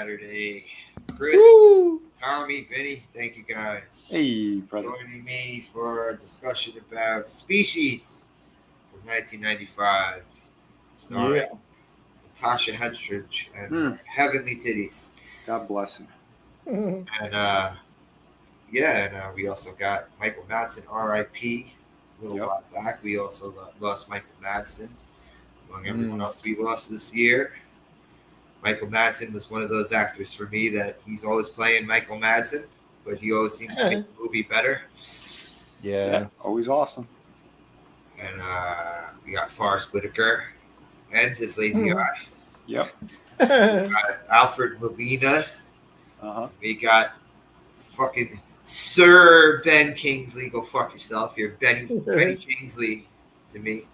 Saturday. Chris, Woo! Tommy, Vinny, thank you guys. Hey, brother. Joining me for a discussion about Species from 1995. Starring Natasha Henstridge and her Heavenly Titties. God bless him. And we also got Michael Madsen, R.I.P. A little while back. We also lost Michael Madsen. Among everyone else we lost this year, Michael Madsen was one of those actors for me that he's always playing Michael Madsen, but he always seems to make the movie better. Yeah, always awesome. And we got Forrest Whitaker and his lazy eye. Yep. We got Alfred Molina. We got fucking Sir Ben Kingsley. Go fuck yourself. You're Benny Kingsley to me.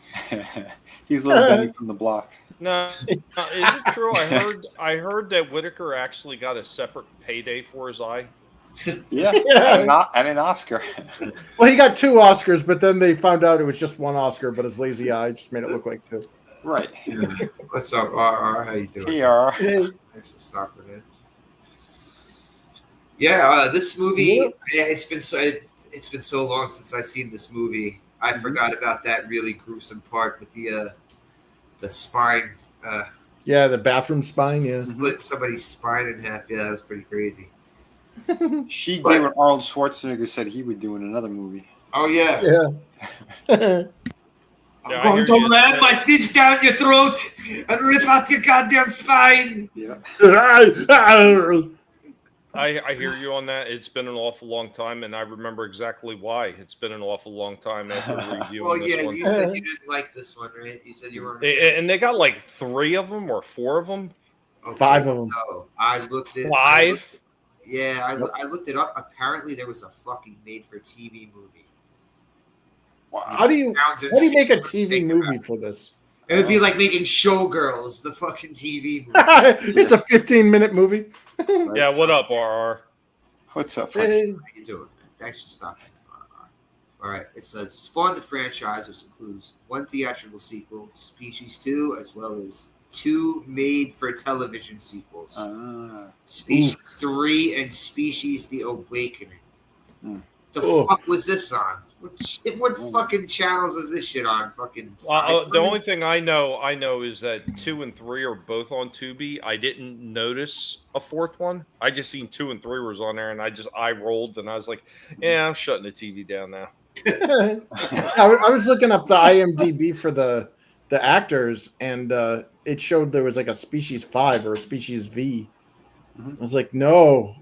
He's little Benny from the block. No, is it true? I heard that Whitaker actually got a separate payday for his eye. Yeah. And an Oscar. Well, he got 2 Oscars, but then they found out it was just 1 Oscar, but his lazy eye just made it look like 2. Right. What's up, RR? How you doing? Hey, RR. Thanks for stopping in. Yeah, this movie. Yeah, it's been so long since I've seen this movie. I forgot about that really gruesome part with the spine. The bathroom spine. Yeah, split somebody's spine in half. Yeah, that was pretty crazy. She did what Arnold Schwarzenegger said he would do in another movie. Oh yeah. Yeah, I'm going to ram my fist down your throat and rip out your goddamn spine. Yeah. I hear you on that. It's been an awful long time, and I remember exactly why. It's been an awful long time after reviewing this one. You said you didn't like this one, right? You said you weren't. And they got like 3 of them or 4 of them. Okay, 5 of them. So I looked at 5. I looked it up. Apparently, there was a fucking made-for-TV movie. Wow. How do you make a TV movie for this? It would be like making Showgirls, the fucking TV movie. It's a 15-minute movie. Yeah, what up, RR? What's up? Hey. How you doing, man? Thanks for stopping. All right. It says spawned the franchise, which includes 1 theatrical sequel, Species 2, as well as 2 made-for-television sequels. Species 3 and Species: The Awakening. The fuck was this on? What fucking channels was this shit on? Fucking. The only thing I know is that 2 and 3 are both on Tubi. I didn't notice a 4th one. I just seen 2 and 3 was on there, and I rolled, and I was like, "Yeah, I'm shutting the TV down now." I was looking up the IMDb for the actors, and it showed there was like a Species 5 or a Species V. I was like, no,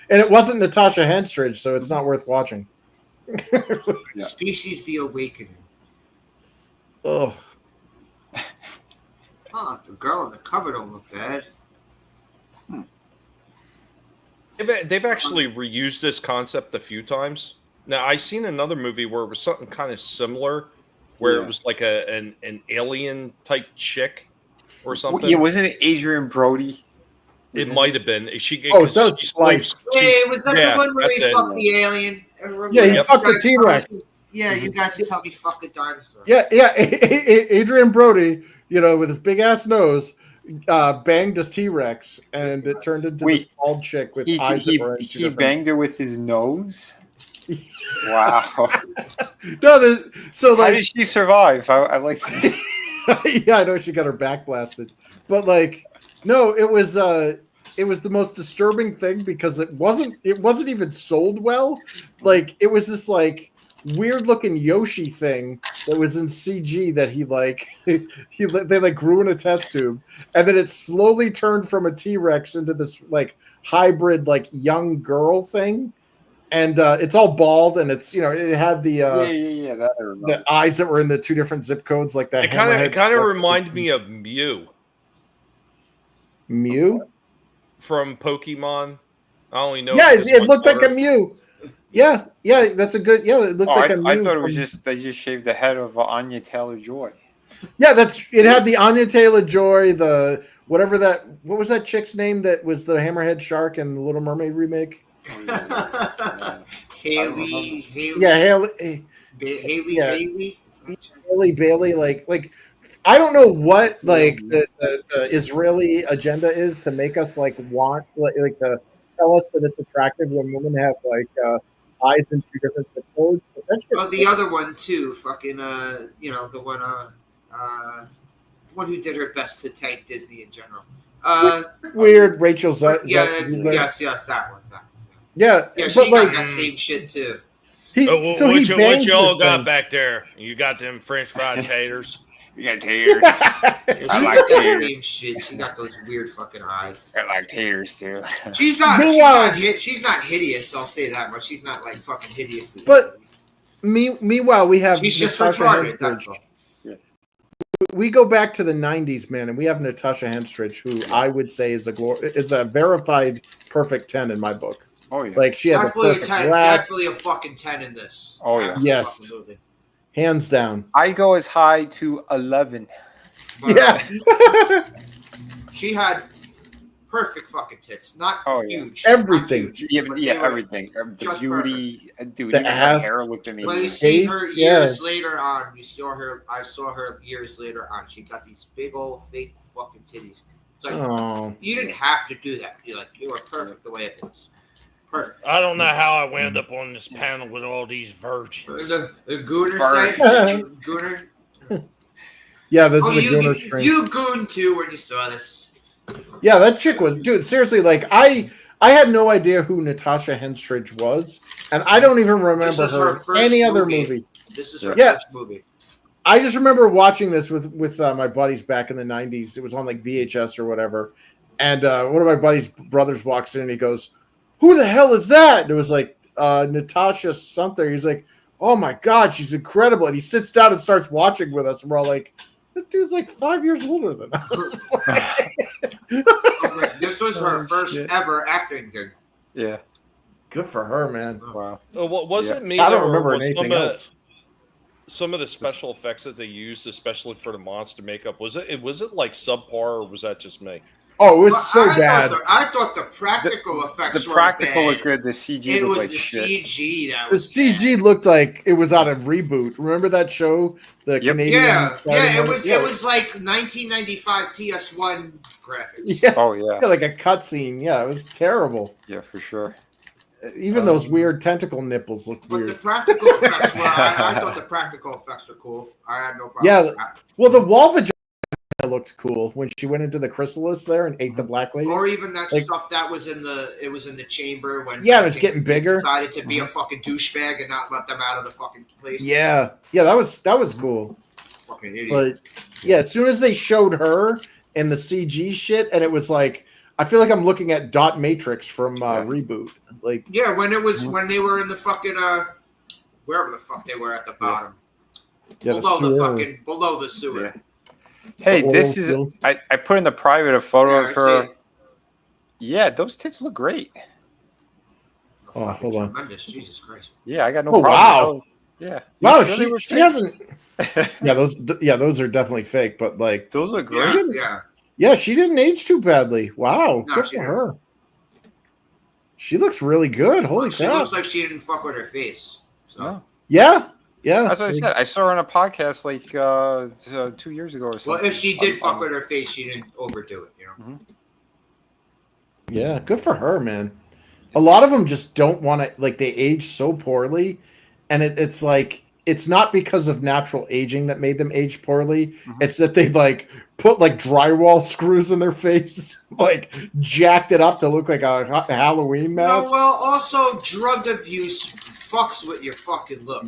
and it wasn't Natasha Henstridge, so it's not worth watching. Species: The Awakening. Oh, the girl on the cover don't look bad. They've actually reused this concept a few times. Now, I seen another movie where it was something kind of similar, where it was like an alien type chick or something. Yeah, wasn't it Adrian Brody? It might have been. so it's Slice. Was that the one where he fucked the alien? Yeah, he fucked the T-Rex. Yeah, you guys would tell me fuck the dinosaur. Yeah. Adrian Brody, with his big ass nose, banged his T-Rex, and it turned into this bald chick with eyes that were he banged her with his nose. Wow. No, so like, how did she survive? I like. Yeah, I know she got her back blasted, but like, no, it was the most disturbing thing because it wasn't even sold well. Like, it was this like weird looking Yoshi thing that was in CG that they like grew in a test tube, and then it slowly turned from a T-Rex into this like hybrid like young girl thing. And it's all bald, and it's it had the that I remember. The eyes that were in the 2 different zip codes, like that. It kind of reminded me of Mew. Mew from Pokemon. I only know. Yeah, it looked like a Mew. Yeah, that's a good. Yeah, it looked like a Mew. I thought it was just they just shaved the head of Anya Taylor-Joy. Yeah, it had the Anya Taylor-Joy, the whatever that. What was that chick's name that was the Hammerhead Shark in the Little Mermaid remake? Haley. Yeah, Haley. Haley Bailey. Haley Bailey, like I don't know what like the Israeli agenda is to make us like want like to tell us that it's attractive when women have like eyes in two different zip codes. But that shit's Oh, the other one too. Fucking the one who did her best to tank Disney in general. weird. Rachel Z- yes, that one. Yeah, Yeah, but she like got that same shit too. he what bangs y'all this got thing. back there? You got them French fried taters. You got taters. Yeah, she I like got that taters. same shit. She got those weird fucking eyes. I like taters too. She's not hideous. I'll say that much. She's not like fucking hideous. But meanwhile, we have she's just Natasha retarded. Henstridge. That's all. We go back to the '90s, man, and we have Natasha Henstridge, who I would say is a verified perfect 10 in my book. Oh yeah. Like she has Definitely a a perfect 10. laugh, Definitely a fucking 10 in this. Oh, yeah. Yes. hands down. I go as high to 11. But Yeah, she had perfect fucking tits. Not Oh, yeah. huge. Everything. Not huge, Yeah, but but they yeah, were- everything. The just beauty, dude. The Even ass. her hair looked When you amazing. see her Taste, years yeah. later on, I saw her years later on. She got these big old fake fucking titties. It's like Oh, you didn't have to do that. You were perfect the way it is. Perfect. I don't know how I wound up on this panel with all these virgins. The Gooner Bird. site, Gooner. yeah. This Oh, is a you Gooner string. you goon too when you saw this. Yeah, that chick was, dude. Seriously, like I had no idea who Natasha Henstridge was, and I don't even remember is her her first any other movie. movie. This is her Yeah. first movie. I just remember watching this with my buddies back in the '90s. It was on like VHS or whatever, and one of my buddies' brothers walks in and he goes, "Who the hell is that?" And it was like Natasha something. He's like, "Oh my god, she's incredible!" And he sits down and starts watching with us. And we're all like, "That dude's like 5 years older than us." This was her Oh, first shit. ever acting gig. Yeah. Good for her, man. Wow. What was Yeah. it me? I don't or remember was anything else. some of the special effects that they used, especially for the monster makeup, was it like subpar, or was that just me? Oh, it was But so bad. I thought the practical effects The were practical bad. looked good. The CG It looked was like the shit. CG that The was CG bad. looked like it was on a reboot. Remember that show, the Yep. Canadian? Yeah, Spider-Man? it was like 1995 PS1 graphics. Yeah, Oh yeah. yeah, like a cutscene. Yeah, it was terrible. Yeah, for sure. Even those weird tentacle nipples looked But the weird. practical effects were, I thought the practical effects were cool. I had no problem Yeah, with that. Well, the wall vagina looked cool when she went into the chrysalis there and ate the black lady. Or even that Like- stuff that was in the chamber when Yeah, it was fucking getting bigger. decided to be a fucking douchebag and not let them out of the fucking place. Yeah, that was cool. Fucking idiot. But yeah, as soon as they showed her and the CG shit, and it was like, I feel like I'm looking at Dot Matrix from Reboot. Like, Yeah, when they were in the fucking wherever the fuck they were at the bottom. yeah, Below the sewer. Yeah. Hey, The this oil is. field. I put in the private a photo Yeah, of I see her. it. Yeah, those tits look great. Oh, Fucking hold on. tremendous, Jesus Christ. Yeah, I got no Oh, problem. wow. With those. Yeah. Wow, You sure they were she fake? hasn't. Yeah, those are definitely fake. But like, Those look Yeah, great. yeah. yeah, she didn't age too badly. Wow, No, good she for didn't. her. She looks really good. Holy She crap! looks like she didn't fuck with her face. So No. Yeah. That's what I said. I saw her on a podcast like 2 years ago or something. well, if she did On- fuck with her face, she didn't overdo it. You know. Yeah, good for her, man. A lot of them just don't want to, like, they age so poorly, and it's like, it's not because of natural aging that made them age poorly. Mhm. It's that they like put like drywall screws in their face, like jacked it up to look like a Halloween mask. No, well, also drug abuse fucks with your fucking looks.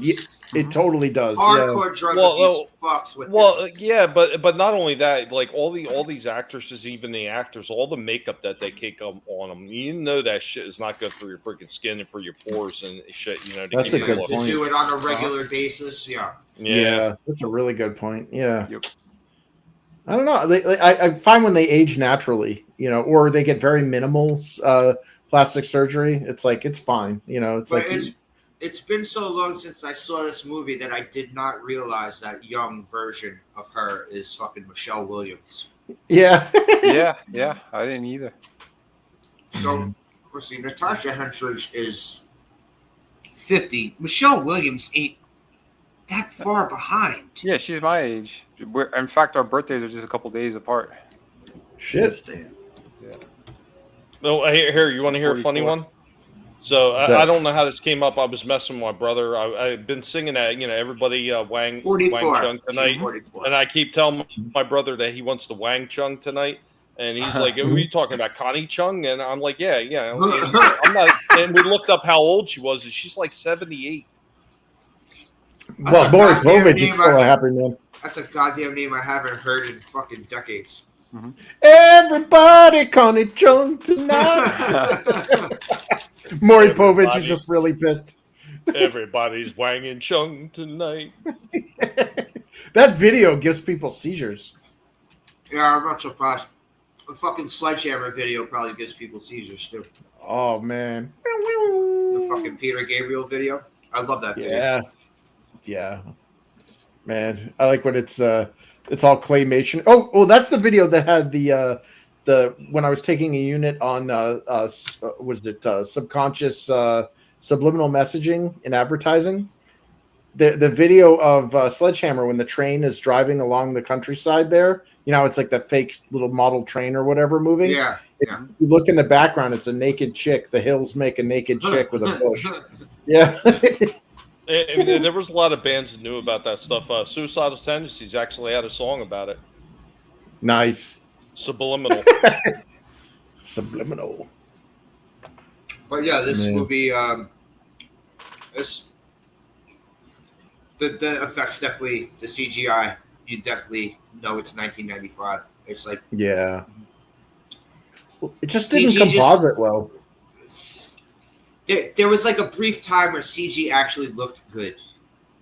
Yeah, it totally does. Yeah. Hardcore drug abuse fucks with. Well, yeah, but not only that, like all these actresses, even the actors, all the makeup that they kick on them, you know that shit is not good for your freaking skin and for your pores and shit. You know, to That's give a you good look. to point. do it on a regular basis. Yeah. Yeah. That's a really good point. Yeah. Yep. I don't know. I find when they age naturally, or they get very minimal plastic surgery, it's like it's fine. It's But like it's been so long since I saw this movie that I did not realize that young version of her is fucking Michelle Williams. yeah. Yeah. I didn't either. So, of course, see, Natasha Henstridge is 50. Michelle Williams ain't that far behind. Yeah, she's my age. In fact, our birthdays are just a couple days apart. Shit. No, here, you want to hear a funny 44. one? So What's I that? don't know how this came up. I was messing with my brother. I've been singing that, everybody Wang 44. Chung tonight, 44. and I keep telling my brother that he wants the Wang Chung tonight, and he's like, "Are you talking about Connie Chung?" And I'm like, "Yeah, yeah." And he's like, I'm not. And we looked up how old she was, and she's like 78. Well, That's a Maury goddamn Povich name is still a happy man. That's a goddamn name I haven't heard in fucking decades. Everybody Connie Chung tonight. Maury Povich is just really pissed. Everybody's Wanging Chung tonight. That video gives people seizures. Yeah, I'm not surprised. The fucking Sledgehammer video probably gives people seizures too. Oh man. The fucking Peter Gabriel video. I love that video. Yeah. Yeah. Man, I like when it's all claymation. Oh, that's the video that had the when I was taking a unit on what is it? Subconscious subliminal messaging in advertising. The video of Sledgehammer when the train is driving along the countryside there. You know, it's like the fake little model train or whatever moving. Yeah. If you look in the background, it's a naked chick. The hills make a naked chick with a bush. Yeah. There was a lot of bands that knew about that stuff. Suicidal Tendencies actually had a song about it. Nice. Subliminal. Subliminal. But yeah, this Man. movie, the effects definitely, the CGI, you definitely know it's 1995. It's like Yeah. Well, it just didn't CG composite well. there was like a brief time where CG actually looked good.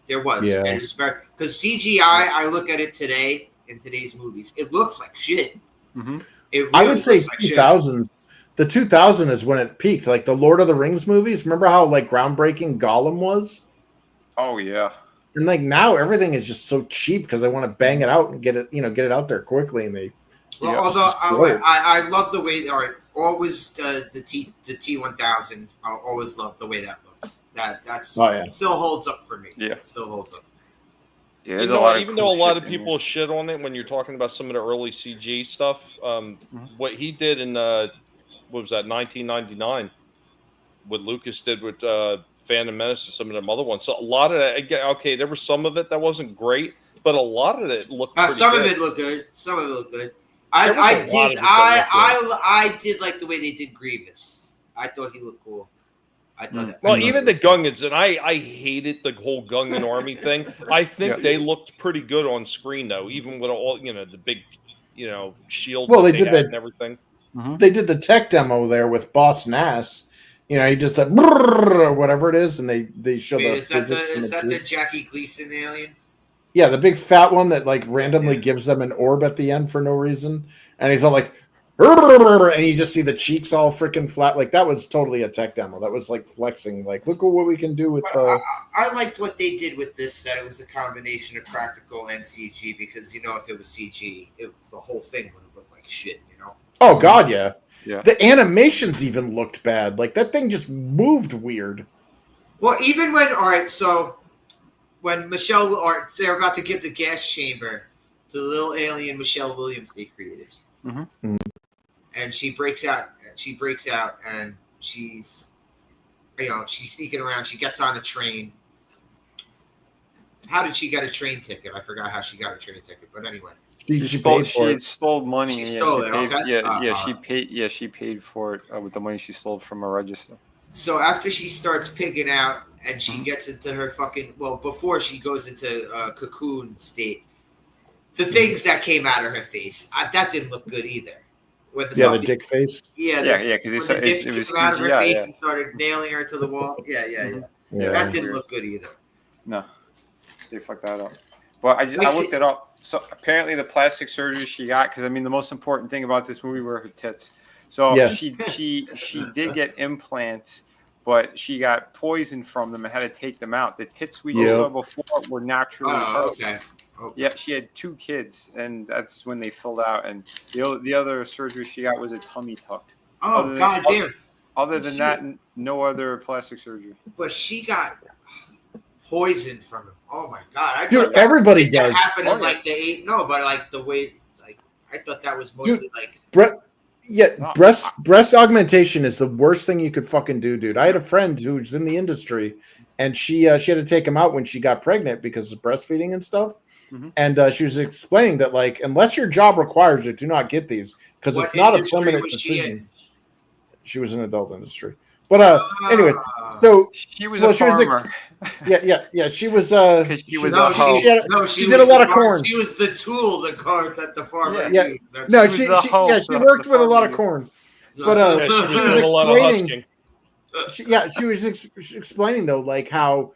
There was, Yeah. and it was very because CGI. I look at it today in today's movies, it looks like shit. Mm-hmm. It really I would say looks like shit. 2000s. The 2000 is when it peaked. Like the Lord of the Rings movies. Remember how like groundbreaking Gollum was? Oh yeah. And like now everything is just so cheap because they want to bang it out and get it out there quickly. And they Well, Yeah, although destroyed. I love the way, always the T1000. I always love the way that looks. That's still holds up for me. Yeah. It still holds up. Yeah, there's a lot of Even cool though a lot shit of in here. people shit on it when you're talking about some of the early CG stuff, what he did in what was that 1999, what Lucas did with Phantom Menace and some of them other ones. So a lot of that, again, okay, there was some of it that wasn't great, but a lot of it looked pretty Some good. of it looked good. Some of it looked good. There was a lot of it that I did like the way they did Grievous. I thought he looked cool. I thought that. Well, even the Gungans, and I hated the whole Gungan army thing. I think Yeah. they looked pretty good on screen, though, even with all the big, shields. Well, that they did had that- and everything. They did the tech demo there with Boss Nass. You know, he just that brrr or whatever it is, and they show Wait, the is that physics and the truth. Jackie Gleason alien? Yeah, the big fat one that like randomly gives them an orb at the end for no reason, and he's all like, "Brrr," and you just see the cheeks all freaking flat. Like that was totally a tech demo. That was like flexing. Like, look at what we can do with But the. I liked what they did with this. That it was a combination of practical and CG. Because if it was CG, the whole thing would have looked like shit. Oh God, yeah. Yeah. The animations even looked bad. Like that thing just moved weird. Well, even when Michelle, they're about to give the gas chamber to the little alien Michelle Williams they created, and she breaks out, and she's sneaking around. She gets on a train. How did she get a train ticket? I forgot how she got a train ticket, but anyway. She paid for She it. stole money. She and stole it, paid, okay. She paid. Yeah, she paid for it with the money she stole from a register. So after she starts pigging out and she gets into her before she goes into cocoon state, the things that came out of her face, that didn't look good either. When The dick face. Yeah, because when the dicks it was came out of her CGI, face yeah. and started nailing her to the wall. Yeah. Yeah. That didn't look good either. No, they fucked that up. But I looked it up. So apparently the plastic surgery she got, because the most important thing about this movie were her tits. So Yeah. she did get implants, but she got poison from them and had to take them out. The tits we just saw before were naturally Oh, hurt. okay. Yeah, she had 2 kids, and that's when they filled out. And the other surgery she got was a tummy tuck. Oh, God damn. Other than that, no other plastic surgery. But she got... poisoned from him. Oh my god! I Dude, thought everybody that does. happened Oh, in like the eight. No, but like the way, like I thought that was mostly like. Yeah, breast augmentation is the worst thing you could fucking do, dude. I had a friend who's in the industry, and she had to take him out when she got pregnant because of breastfeeding and stuff. Mhm. And she was explaining that, like, unless your job requires it, do not get these because What it's not a industry permanent was she decision. in? She was in adult industry, but anyways, so She was well, a farmer. yeah, she was 'Cause she was a hoe. she did a lot of corn. She was the tool, the card that the farmer Yeah. used. That's- No, She was the hoe she the worked with a lot of farmer corn. But Yeah, she was she was doing a lot of explaining. husking. She was explaining though, like how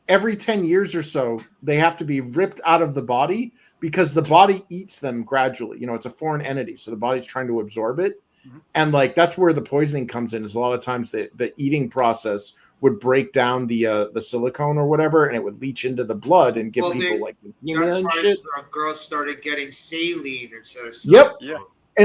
every 10 years or so they have to be ripped out of the body because the body eats them gradually. You know, it's a foreign entity, so the body's trying to absorb it. Mhm. And like that's where the poisoning comes in. Is a lot of times the eating process would break down the silicone or whatever, and it would leach into the blood and give people like leukemia and shit. Girls started getting saline instead of Yep. Yeah.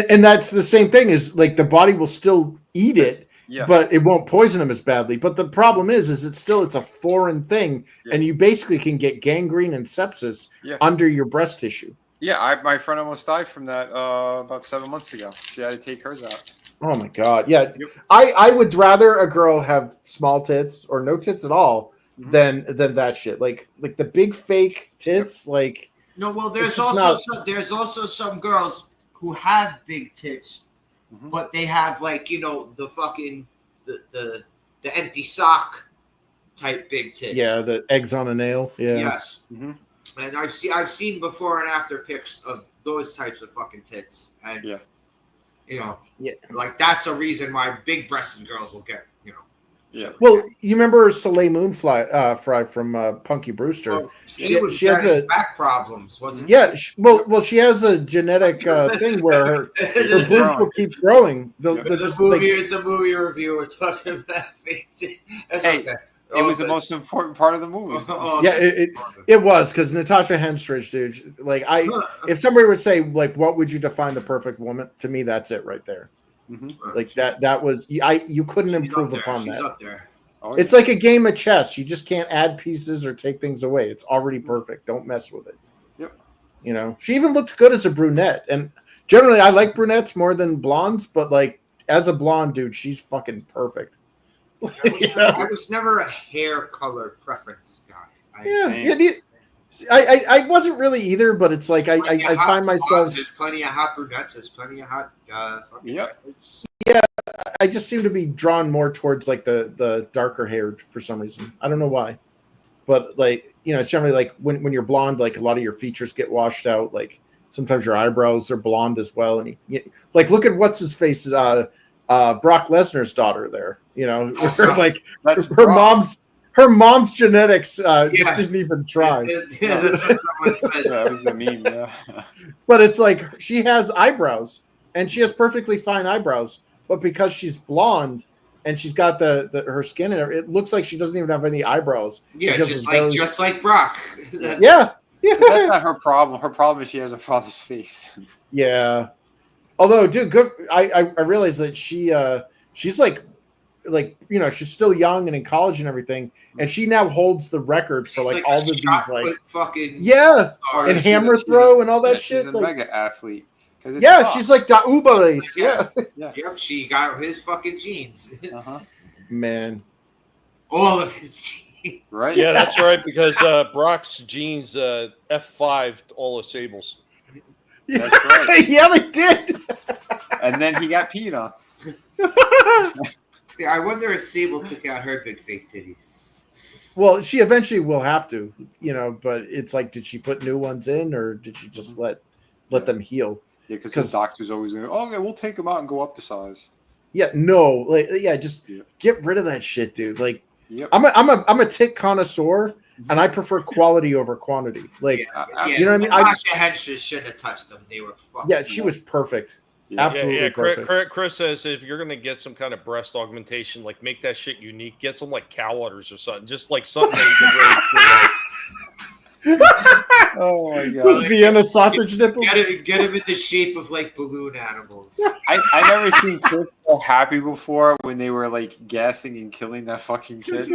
And that's the same thing. Is like the body will still eat it, Yeah. but it won't poison them as badly. But the problem is it's a foreign thing, Yeah. and you basically can get gangrene and sepsis Yeah. under your breast tissue. Yeah, my friend almost died from that about 7 months ago. She had to take hers out. Oh my god, yeah. Yep. I would rather a girl have small tits or no tits at all Mhm. than that shit. Like the big fake tits. Like No, well, It's there's just also there's also some girls who have big tits, Mhm. but they have like the fucking the empty sock type big tits. yeah, the eggs on a nail. Yeah. Yes. Mhm. And I've seen before and after pics of those types of fucking tits, and Yeah. Yeah. like that's a reason why big breasted girls will get Yeah. Well, you remember Soleil Moonfly Fry from Punky Brewster? Well, She she has has a- back problems, wasn't Yeah, well, she has a genetic thing where her boobs growing. will keep growing. They'll Yeah. just, It's a movie review. We're talking about things. That's Hey, okay. It was the Okay. most important part of the movie. yeah, it was because Natasha Henstridge, dude. Like if somebody would say like, what would you define the perfect woman? To me, that's it right there. Mhm. Like that was you couldn't She's improve up there. upon She's that. up there. Oh, It's like a game of chess. You just can't add pieces or take things away. It's already perfect. Don't mess with it. Yep. You know, she even looked good as a brunette. And generally, I like brunettes more than blondes, but like as a blonde dude, she's fucking perfect. I was never a hair color preference guy. I wasn't really either, but it's like I find myself. There's plenty of hot brunettes. There's plenty of hot. Fucking Yep. it's- I just seem to be drawn more towards like the darker haired for some reason. I don't know why, but like it's generally like when you're blonde, like a lot of your features get washed out. Like sometimes your eyebrows are blonde as well, and like look at what's his face, Brock Lesnar's daughter there. Like That's her wrong. her mom's genetics just didn't even try. Yeah, that's what someone said. That was the meme. Yeah. But it's like she has eyebrows, and she has perfectly fine eyebrows. But because she's blonde and she's got her skin in her, it looks like she doesn't even have any eyebrows. Yeah, Because just it's very- like Brock. Yeah. That's not her problem. Her problem is she has her father's face. Yeah. Although, dude, good. I realized that she's like she's still young and in college and everything, and she now holds the record for She's like a all of these shot like put fucking yeah, star. and she's hammer she's throw and all that yeah, shit. She's a Like, mega athlete. 'Cause it's yeah, tough. she's like da Uber race. Yeah. Yep, she got his fucking genes. Uh-huh. Man. All of his genes. Right. Yeah, that's right. Because Brock's genes F5 all the Sables. That's right. Yeah, they did. And then he got peed on. See, I wonder if Sable took out her big fake titties. Well, she eventually will have to, but it's like, did she put new ones in, or did she just let them heal? Yeah, because the doctor's always going, oh, okay, we'll take him out and go up the size. Yeah, no, just get rid of that shit, dude. Like, Yep. I'm a tit connoisseur, and I prefer quality over quantity. Like, you know what I mean? Natasha Henstridge shouldn't have touched them. They were fucking. Yeah, she was perfect. Yeah. Absolutely Yeah, perfect. Chris says if you're gonna get some kind of breast augmentation, like make that shit unique. Get some like cow udders or something, just like something that you can really. Oh my god. Those Vienna sausage nipples. Get him in the shape of like balloon animals. I never seen kids so happy before when they were like gassing and killing that fucking kid.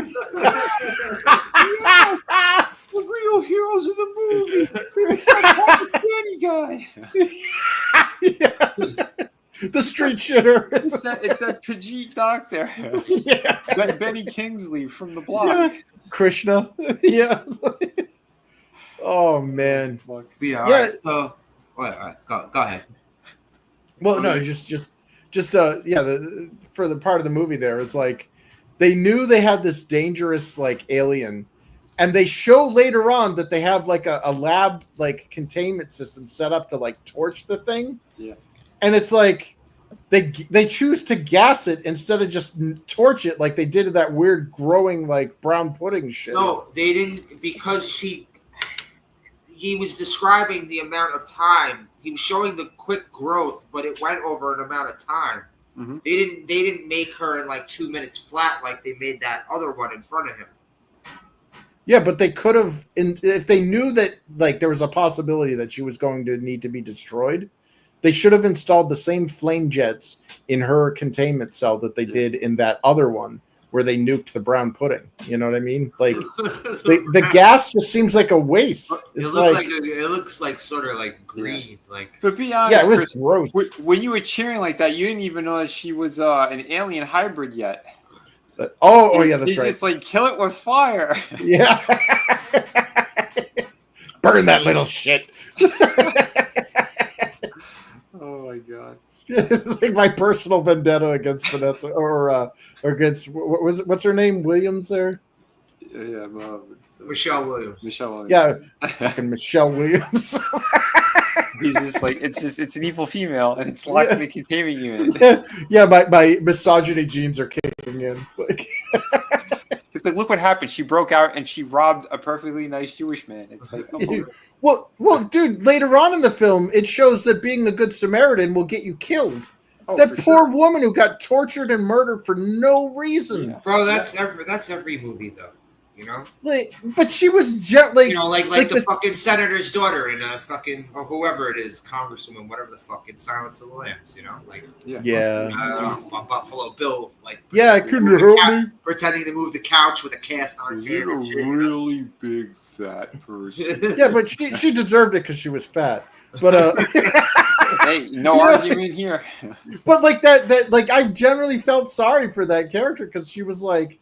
The real heroes of the movie. It's that Pakistani guy. Yeah. The street shitter. It's that Pajit doctor. Yeah. That Benny Kingsley from the block. Yeah. Krishna. Yeah. Oh man. Yeah. Yeah. Right, so, all right, go ahead. Well, no, just for the part of the movie there, it's like they knew they had this dangerous like alien, and they show later on that they have like a lab like containment system set up to like torch the thing. Yeah. And it's like they choose to gas it instead of just torch it like they did that weird growing like brown pudding shit. No, they didn't, because he was describing the amount of time. He was showing the quick growth, but it went over an amount of time. Mm-hmm. They didn't make her in like 2 minutes flat like they made that other one in front of him. Yeah, but they could have, if they knew that like there was a possibility that she was going to need to be destroyed, they should have installed the same flame jets in her containment cell that they did in that other one where they nuked the brown pudding. You know what I mean? Like the gas just seems like a waste. It's It looks like sort of like green, like. But be honest, yeah, it was Chris, gross. when you were cheering like that, you didn't even know that she was an alien hybrid yet. Oh yeah, that's He's right. just like, kill it with fire. Yeah. Burn that little shit. Oh my god. It's like my personal vendetta against Vanessa or against what's her name? Williams there? Yeah, Michelle Williams. Michelle Williams. Yeah. Fucking Michelle Williams. He's just like, it's an evil female and it's locked in the containment unit. Yeah, my misogyny genes are kicking in. Like It's like, look what happened. She broke out and she robbed a perfectly nice Jewish man. It's like, well, dude, later on in the film, it shows that being a good Samaritan will get you killed. That poor woman who got tortured and murdered for no reason. Yeah. Bro, that's every movie though, you know. Like, but she was like, you know, like the fucking senator's daughter and fucking or whoever it is, congresswoman, whatever the fuck in Silence of the Lambs, you know, like Buffalo Bill, like can you help me? Pretending to move the couch with a cast on his hand. You're a and shit, really big fat person. Yeah, but she deserved it because she was fat. But Hey, no argument here. But like that like I generally felt sorry for that character because she's like,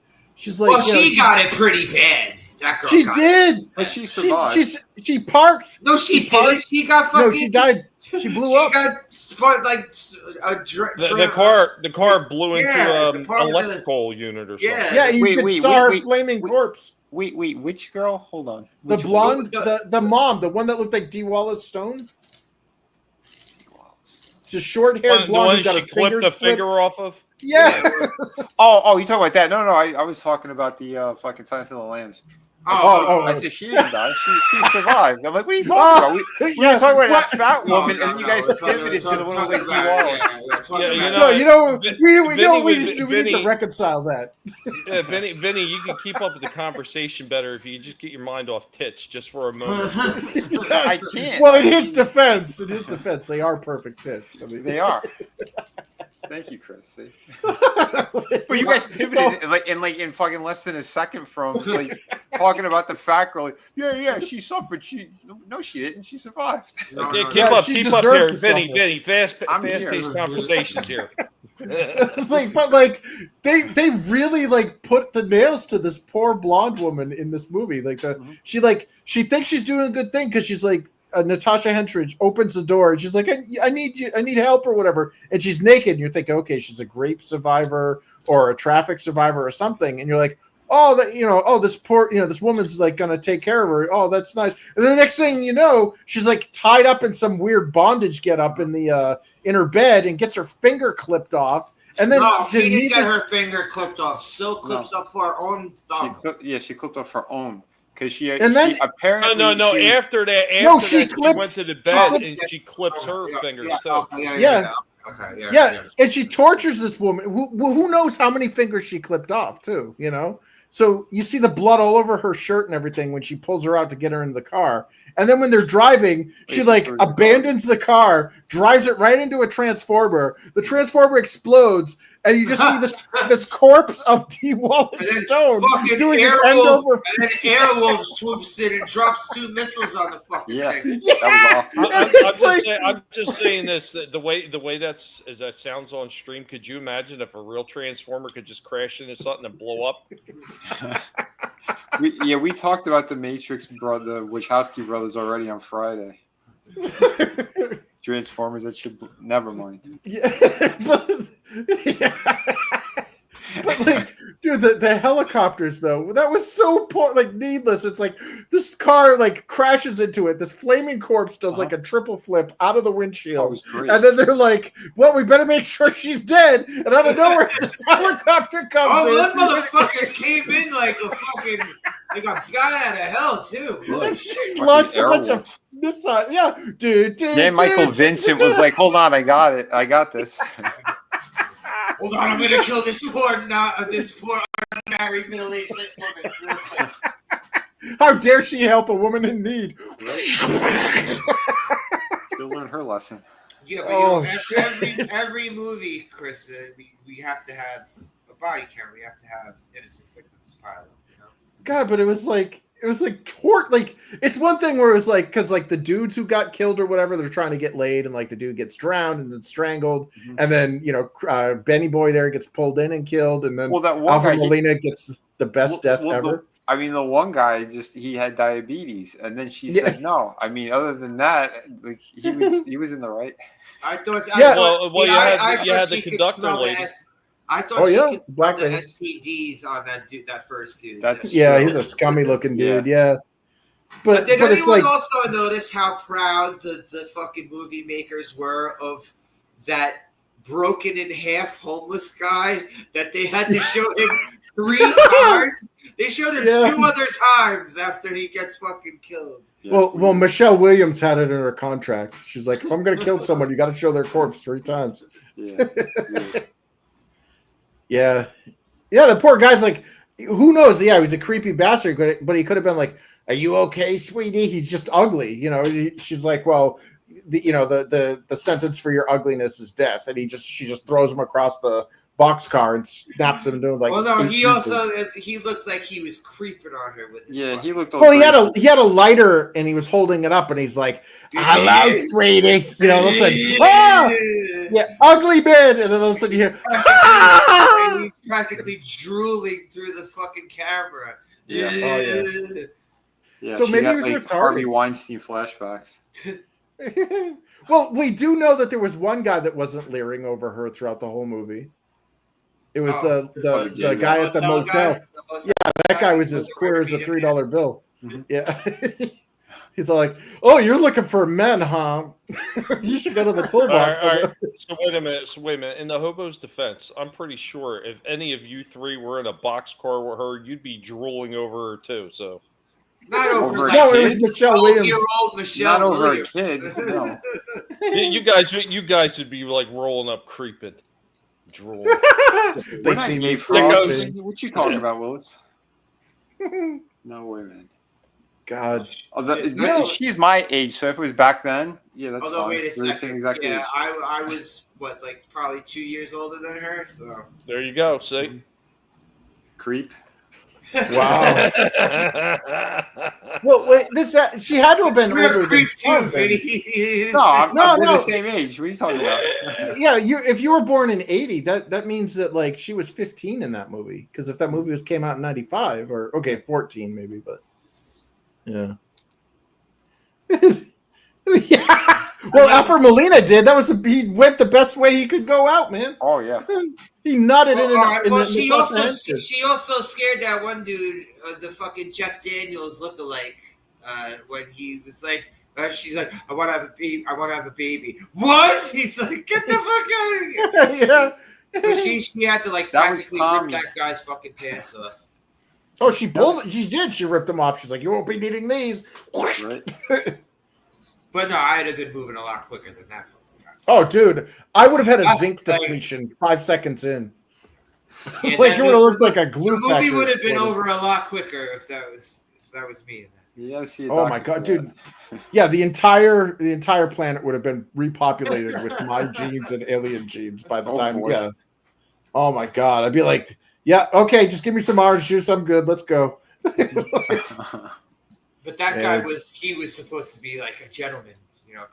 well, she got it pretty bad. That girl. She did. But she survived. She parked. No, she didn't. She got fucking. No, she died. She blew up. She got spun like a the car blew into electrical unit or something. Yeah, you saw her flaming corpse. Wait, which girl? Hold on. The blonde, the mom, the one that looked like Dee Wallace Stone. Just short-haired blonde. The one who got she her clipped the finger off of. Yeah. Oh, you talking about that? No, I was talking about the fucking Silence of the Lambs. I said she didn't die. She survived. I'm like, what are you talking about? We were talking about that fat woman, and then you guys pivoted to the one with like we need to reconcile that. Yeah, Vinny, you can keep up with the conversation better if you just get your mind off tits just for a moment. I can't. Well, in his defense, they are perfect tits. I mean, they are. Thank you, Chris. See? But you guys pivoted in fucking less than a second from like talking about the fat girl. Like, yeah, she suffered. No, she didn't. She survived. Keep up here, Vinny. Fast-paced conversations here. But they really like put the nails to this poor blonde woman in this movie. Like she thinks she's doing a good thing because she's like. Natasha Henstridge opens the door and she's like, I need help or whatever. And she's naked. And you're thinking, okay, she's a rape survivor or a traffic survivor or something. And you're like, this woman's like going to take care of her. Oh, that's nice. And then the next thing you know, she's like tied up in some weird bondage get up in her bed and gets her finger clipped off. And then she didn't get her finger clipped off. Still clips up for her own thumb. She clipped off her own. Because she apparently no. After that, she went to the bed and she clips her fingers too. Yeah. And she tortures this woman. Who knows how many fingers she clipped off too? You know. So you see the blood all over her shirt and everything when she pulls her out to get her into the car. And then when they're driving, she like abandons the car, drives it right into a transformer. The transformer explodes. and you just see this corpse of T. Wallace And then Stone fucking doing his end Airwolf, over. and then Airwolf swoops in and drops 2 missiles on the fucking Yeah. thing. That was awesome. I'm just saying this. The way that sounds on stream. Could you imagine if a real Transformer could just crash into something and blow up? We talked about the Matrix the Wachowski brothers already on Friday. Transformers, that should never mind. Yeah, but like, dude, the helicopters though, that was so needless. It's like this car like crashes into it. This flaming corpse does like a triple flip out of the windshield, and then they're like, "Well, we better make sure she's dead." And out of nowhere, this helicopter comes in. Oh, those motherfuckers came in like a fucking like a guy out of hell too. She launched a bunch of missiles. Yeah, dude. Then Michael Vincent was like, "Hold on, I got it. I got this." Hold on, I'm gonna kill this poor unmarried middle-aged woman real quick. How dare she help a woman in need? She'll learn her lesson. Yeah, but every movie, Chris, we have to have a body count. We have to have innocent victims pile up. You know? God, but it was like it's one thing where it was like because like the dudes who got killed or whatever, they're trying to get laid, and like the dude gets drowned and then strangled, and then Benny Boy there gets pulled in and killed, and then that one Alfred guy, Molina gets the best death ever. The one guy he had diabetes, and then she said no. I mean, other than that, like he was in the right. I thought. You had the conductor lady. I thought she could smell Black the lady. STDs on that dude, that first dude. He's a scummy looking dude. Yeah. But did it's anyone like, also notice how proud the fucking movie makers were of that broken in half homeless guy that they had to show him 3 times? They showed him 2 other times after he gets fucking killed. Well, Michelle Williams had it in her contract. She's like, if I'm going to kill someone, you got to show their corpse 3 times. Yeah. The poor guy's like, who knows? Yeah, he's a creepy bastard, but he could have been like, "Are you okay, sweetie?" He's just ugly, She's like, "Well, the sentence for your ugliness is death," and she just throws him across the boxcar and snaps him into like. Well, no, he looked like he was creeping on her with his. He looked. Well, he had a lighter and he was holding it up and he's like, "Hello, sweetie," Let's say, yeah, ugly man, and then all of a sudden you hear, and he's practically drooling through the fucking camera. Yeah. Oh, yeah. Yeah, so maybe got, he was retarded. Harvey Weinstein flashbacks. Well, we do know that there was one guy that wasn't leering over her throughout the whole movie. It was the guy at the motel. Yeah, that guy was as queer as a $3 bill. Mm-hmm. Yeah. He's like, "Oh, you're looking for men, huh? You should go to the toolbox." All right. So wait a minute. In the hobo's defense, I'm pretty sure if any of you 3 were in a boxcar with her, you'd be drooling over her too. So not over. No, it was Michelle Williams. Year-old Michelle not over Williams. a kid. No. you guys would be like rolling up, creeping, drool. We're not gay frogs. What you talking about, Willis? No way, man. God. She's my age, so if it was back then, that's Although, fine. wait a We're the second. same exact age. I was probably 2 years older than her. So there you go. See, creep. Wow. Well, wait, she had to have been older than creep too, Vinny. No, we're the same age. What are you talking about? Yeah, if you were born in 80, that means that like she was 15 in that movie. Because if that movie came out in 95, or 14 maybe, but yeah. Yeah. Well, Alfred Molina did. He went the best way he could go out, man. Oh yeah. He nutted she also scared that one dude, the fucking Jeff Daniels lookalike, when he was like, she's like, I want to have a baby. What? He's like, get the fuck out of here. Yeah. But she had to like practically rip that guy's fucking pants off. Oh, she pulled it. She did. She ripped them off. She's like, "You won't be needing these." Right. But no, I had a good moving a lot quicker than that. Oh, dude, I would have had a zinc depletion 5 seconds in. Yeah, Like it would have looked like a glue. The movie would have been over a lot quicker if that was me. Yeah, see. Oh my god, dude! Yeah, the entire planet would have been repopulated with my genes and alien genes by the time. Boy. Yeah. Oh my god, I'd be like, yeah, okay, just give me some orange juice. I'm good. Let's go. But that guy Yeah. was supposed to be like a gentleman,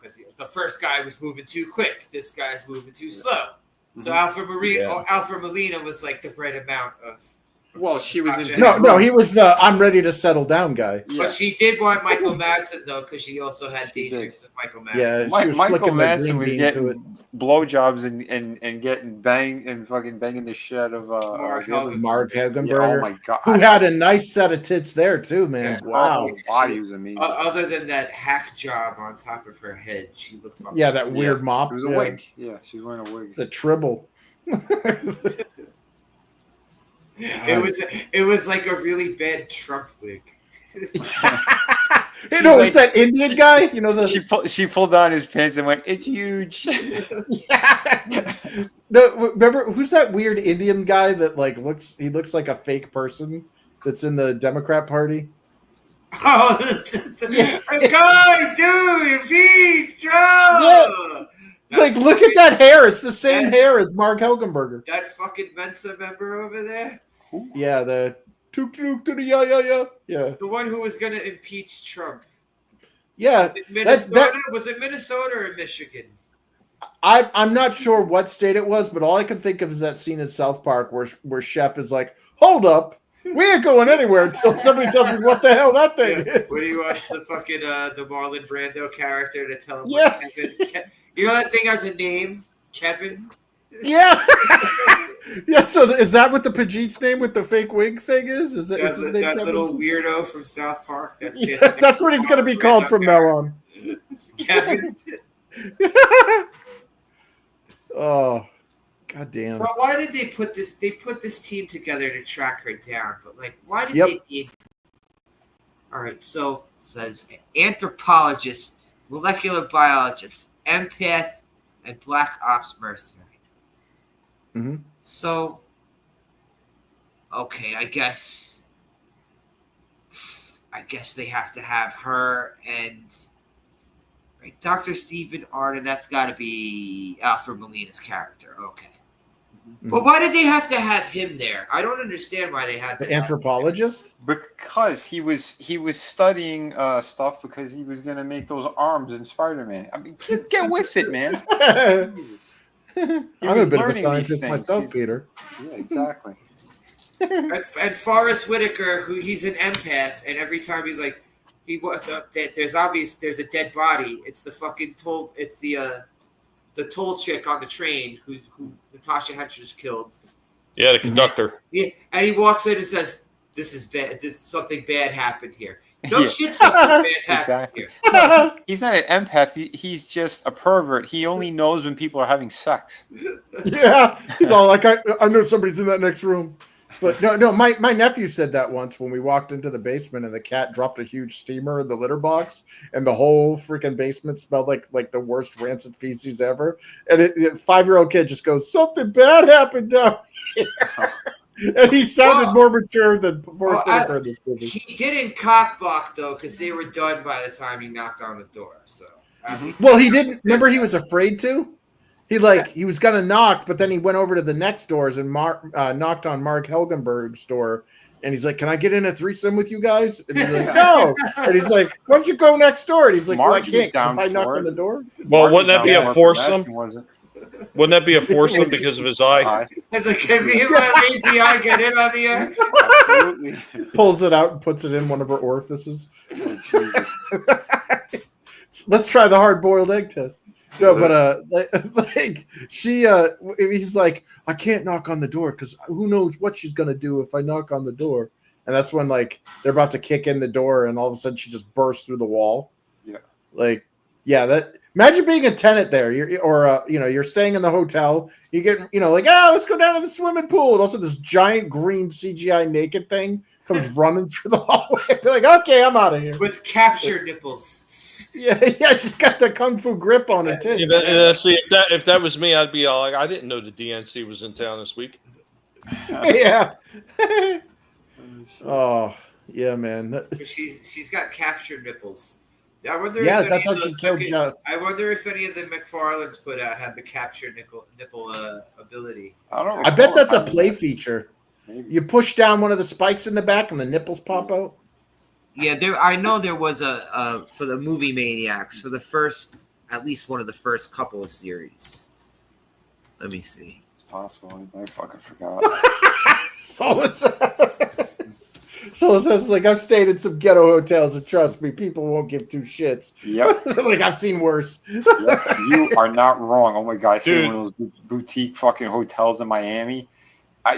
because the first guy was moving too quick. This guy's moving too slow. So Alfred Molina was like the right amount of. Well, she was in. No, he was the I'm ready to settle down guy. Yeah. But she did want Michael Madsen though, because she also had daydreams of Michael Madsen. Yeah, she was Michael flicking the Madsen green was bean to it. getting blowjobs and getting banged and fucking banging the shit out of Mark the other- Helgenberg. Mark Hagenberger. Yeah, oh my god, Who had a nice set of tits there too, man. Yeah. Wow. Her body was amazing. Other than that hack job on top of her head, she looked fucking Yeah, that weird mop. It was a wig. Yeah, she was wearing a wig. The tribble. It was like a really bad Trump wig. It's that Indian guy. She pulled down his pants and went, "It's huge." No, remember who's that weird Indian guy that looks like a fake person that's in the Democrat Party? Oh, the guy, dude, impeach Trump. Like, look at that hair. It's the same hair as Mark Helgenberger. That fucking Mensa member over there. Yeah, the tuk tuk to the yeah. Yeah. The one who was going to impeach Trump. Yeah. Minnesota? Was it Minnesota or Michigan? I'm not sure what state it was, but all I can think of is that scene in South Park where Chef is like, hold up. We ain't going anywhere until somebody tells me what the hell that thing is. When he wants the fucking the Marlon Brando character to tell him Yeah. what Kevin. You know that thing has a name? Kevin? Yeah. Yeah, so is that what the Pajit's name with the fake wig thing is? Is That his name Kevin? little weirdo from South Park. That's what he's going to be called from now on. Kevin. Oh, goddamn. So why did they put this? They put this team together to track her down, but why did they need? All right, so it says anthropologist, molecular biologist, empath, and black ops mercenary. Mm-hmm. So, okay, I guess they have to have her and Dr. Stephen Arden. That's got to be Alfred Molina's character. Okay. Mm-hmm. But why did they have to have him there? I don't understand why they had The anthropologist? Because he was studying stuff because he was gonna make those arms in Spider-Man. I mean, get with it, man. Jesus. I'm a bit of a scientist things. myself, Peter. Yeah, exactly. and Forrest Whitaker, who he's an empath, and every time he's like, there's a dead body. It's the fucking the toll chick on the train who Natasha Henstridge killed. Yeah, the conductor. Yeah, and he walks in and says, "This is bad. Something bad happened here." No shit, something bad happened here. No, he's not an empath. He's just a pervert. He only knows when people are having sex. Yeah, he's all like, I know somebody's in that next room. But no, my nephew said that once when we walked into the basement and the cat dropped a huge steamer in the litter box and the whole freaking basement smelled like the worst rancid feces ever. And a 5-year-old kid just goes, something bad happened down here. And he sounded more mature than Forrest Whitaker in this movie. He didn't cockblock though, because they were done by the time he knocked on the door. So, well, he didn't. Remember, he was afraid to. He was gonna knock, but then he went over to the next doors and knocked on Mark Helgenberg's door, and he's like, "Can I get in a threesome with you guys?" And he's like, "No." And he's like, "Why don't you go next door?" And he's like, "Well, I can't. If I knock on the door." Well, wouldn't that be a foursome? Wouldn't that be a foursome because of his eye? It's like, can me and my lazy eye get in on the act? Absolutely. Pulls it out and puts it in one of her orifices. Oh, Jesus. Let's try the hard-boiled egg test. No, but he's like, I can't knock on the door because who knows what she's gonna do if I knock on the door. And that's when they're about to kick in the door, and all of a sudden she just bursts through the wall. Yeah. That. Imagine being a tenant there, you're staying in the hotel. You get, let's go down to the swimming pool, and also this giant green CGI naked thing comes running through the hallway. You're like, okay, I'm out of here with capture nipples. Yeah, she's got the kung fu grip on her tits. If that was me, I'd be all like, I didn't know the DNC was in town this week. Yeah. Oh, yeah, man. She's got capture nipples. I wonder Yeah, if that's any how of she those killed Joe. I wonder if any of the McFarlanes put out had the capture nipple ability. I don't. I bet recall that's a having play that. feature. Maybe. You push down one of the spikes in the back, and the nipples pop out. Yeah, I know there was a for the movie Maniacs for the first, at least one of the first couple of series. Let me see. It's possible. I fucking forgot. So it's like I've stayed in some ghetto hotels, and trust me, people won't give two shits. Yep. Like I've seen worse. Yep. You are not wrong. Oh my god, I stayed in Dude. one of those boutique fucking hotels in Miami.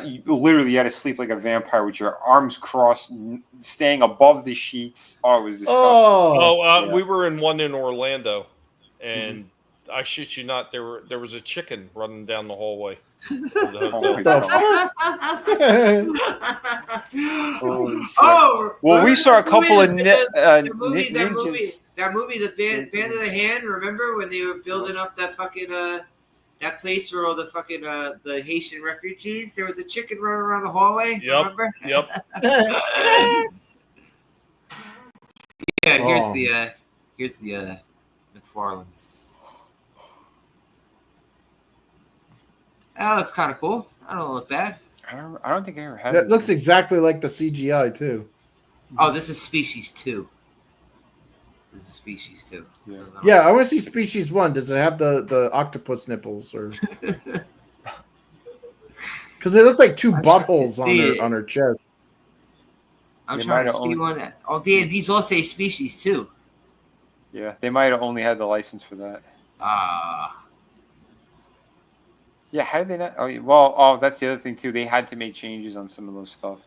You literally had to sleep like a vampire with your arms crossed, staying above the sheets. Oh, it was disgusting. Oh, yeah. We were in one in Orlando, and I shit you not, there was a chicken running down the hallway. Of the Oh my hotel. god. Holy shit. Oh, Well, we saw a couple of that movie, ninjas. the band of the hand. Remember when they were building up that fucking that place for all the fucking the Haitian refugees? There was a chicken running around the hallway. Yep. Remember? Yep. Yeah. Oh. Here's the McFarlanes. That looks kind of cool. I don't look bad. I don't think I ever had. That this looks one. exactly like the CGI too. Oh, this is Species 2. This is Species 2. Yeah. Yeah, I want to see Species 1. Does it have the octopus nipples or? Because they look like two I'm trying to buttholes see on her chest. I'm They trying might to have see only- one. These all say Species 2. Yeah, they might have only had the license for that. Yeah, how did they not? Oh, that's the other thing too. They had to make changes on some of those stuff.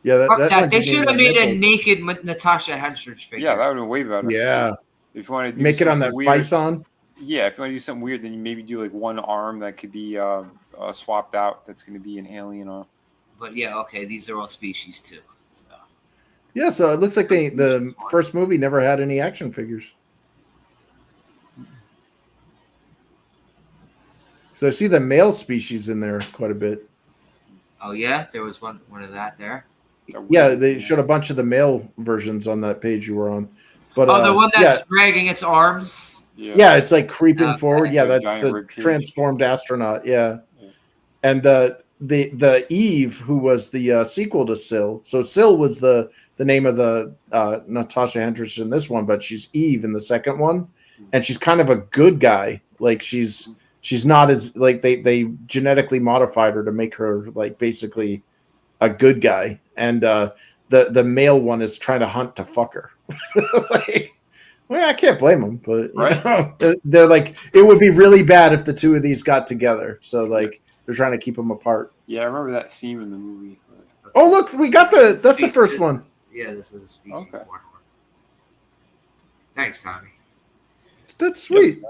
Yeah, Fuck that that. one They just should have needed made a nipples. naked Natasha Henstridge figure. Yeah, that would have been way better. Yeah, If you want to do make it on that something weird, Fison. yeah. If you want to do something weird, then you maybe do like one arm that could be swapped out. That's going to be an alien arm. But yeah, okay, these are all Species 2. So. Yeah, so it looks like the first movie never had any action figures. So I see the male species in there quite a bit. Oh yeah, there was one of that there. Yeah, they showed a bunch of the male versions on that page you were on. But the one that's dragging its arms. Yeah, it's like creeping Okay. forward. Yeah, The that's giant the rib cage. transformed astronaut. Yeah, and the Eve, who was the sequel to Syl. So Syl was the name of the Natasha Henstridge in this one, but she's Eve in the second one, and she's kind of a good guy. Like she's not as like they genetically modified her to make her like basically a good guy, and the male one is trying to hunt to fuck her. Like, well, I can't blame them, but they're like, it would be really bad if the two of these got together. So like they're trying to keep them apart. Yeah, I remember that theme in the movie. Oh look, we got that's the first one. Yeah, this is a Species Okay. 1. Thanks, Tommy. That's sweet.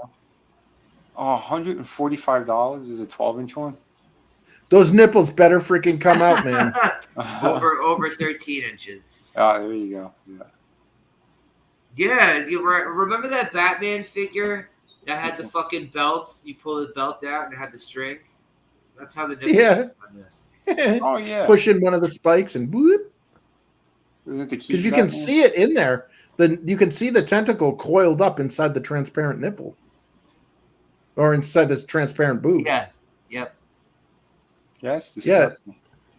Oh, $145 is a 12-inch one. Those nipples better freaking come out, man. over 13 inches. Ah, there you go. Yeah. Yeah, you remember that Batman figure that had the fucking belt? You pull the belt out and it had the string. That's how the nipples Yeah. on this. Oh yeah. Pushing one of the spikes and whoop. Isn't it the key Because you to can Batman? see it in there. You can see the tentacle coiled up inside the transparent nipple. Or inside this transparent boob. Yeah. Yep. Yes. Yeah. Disgusting.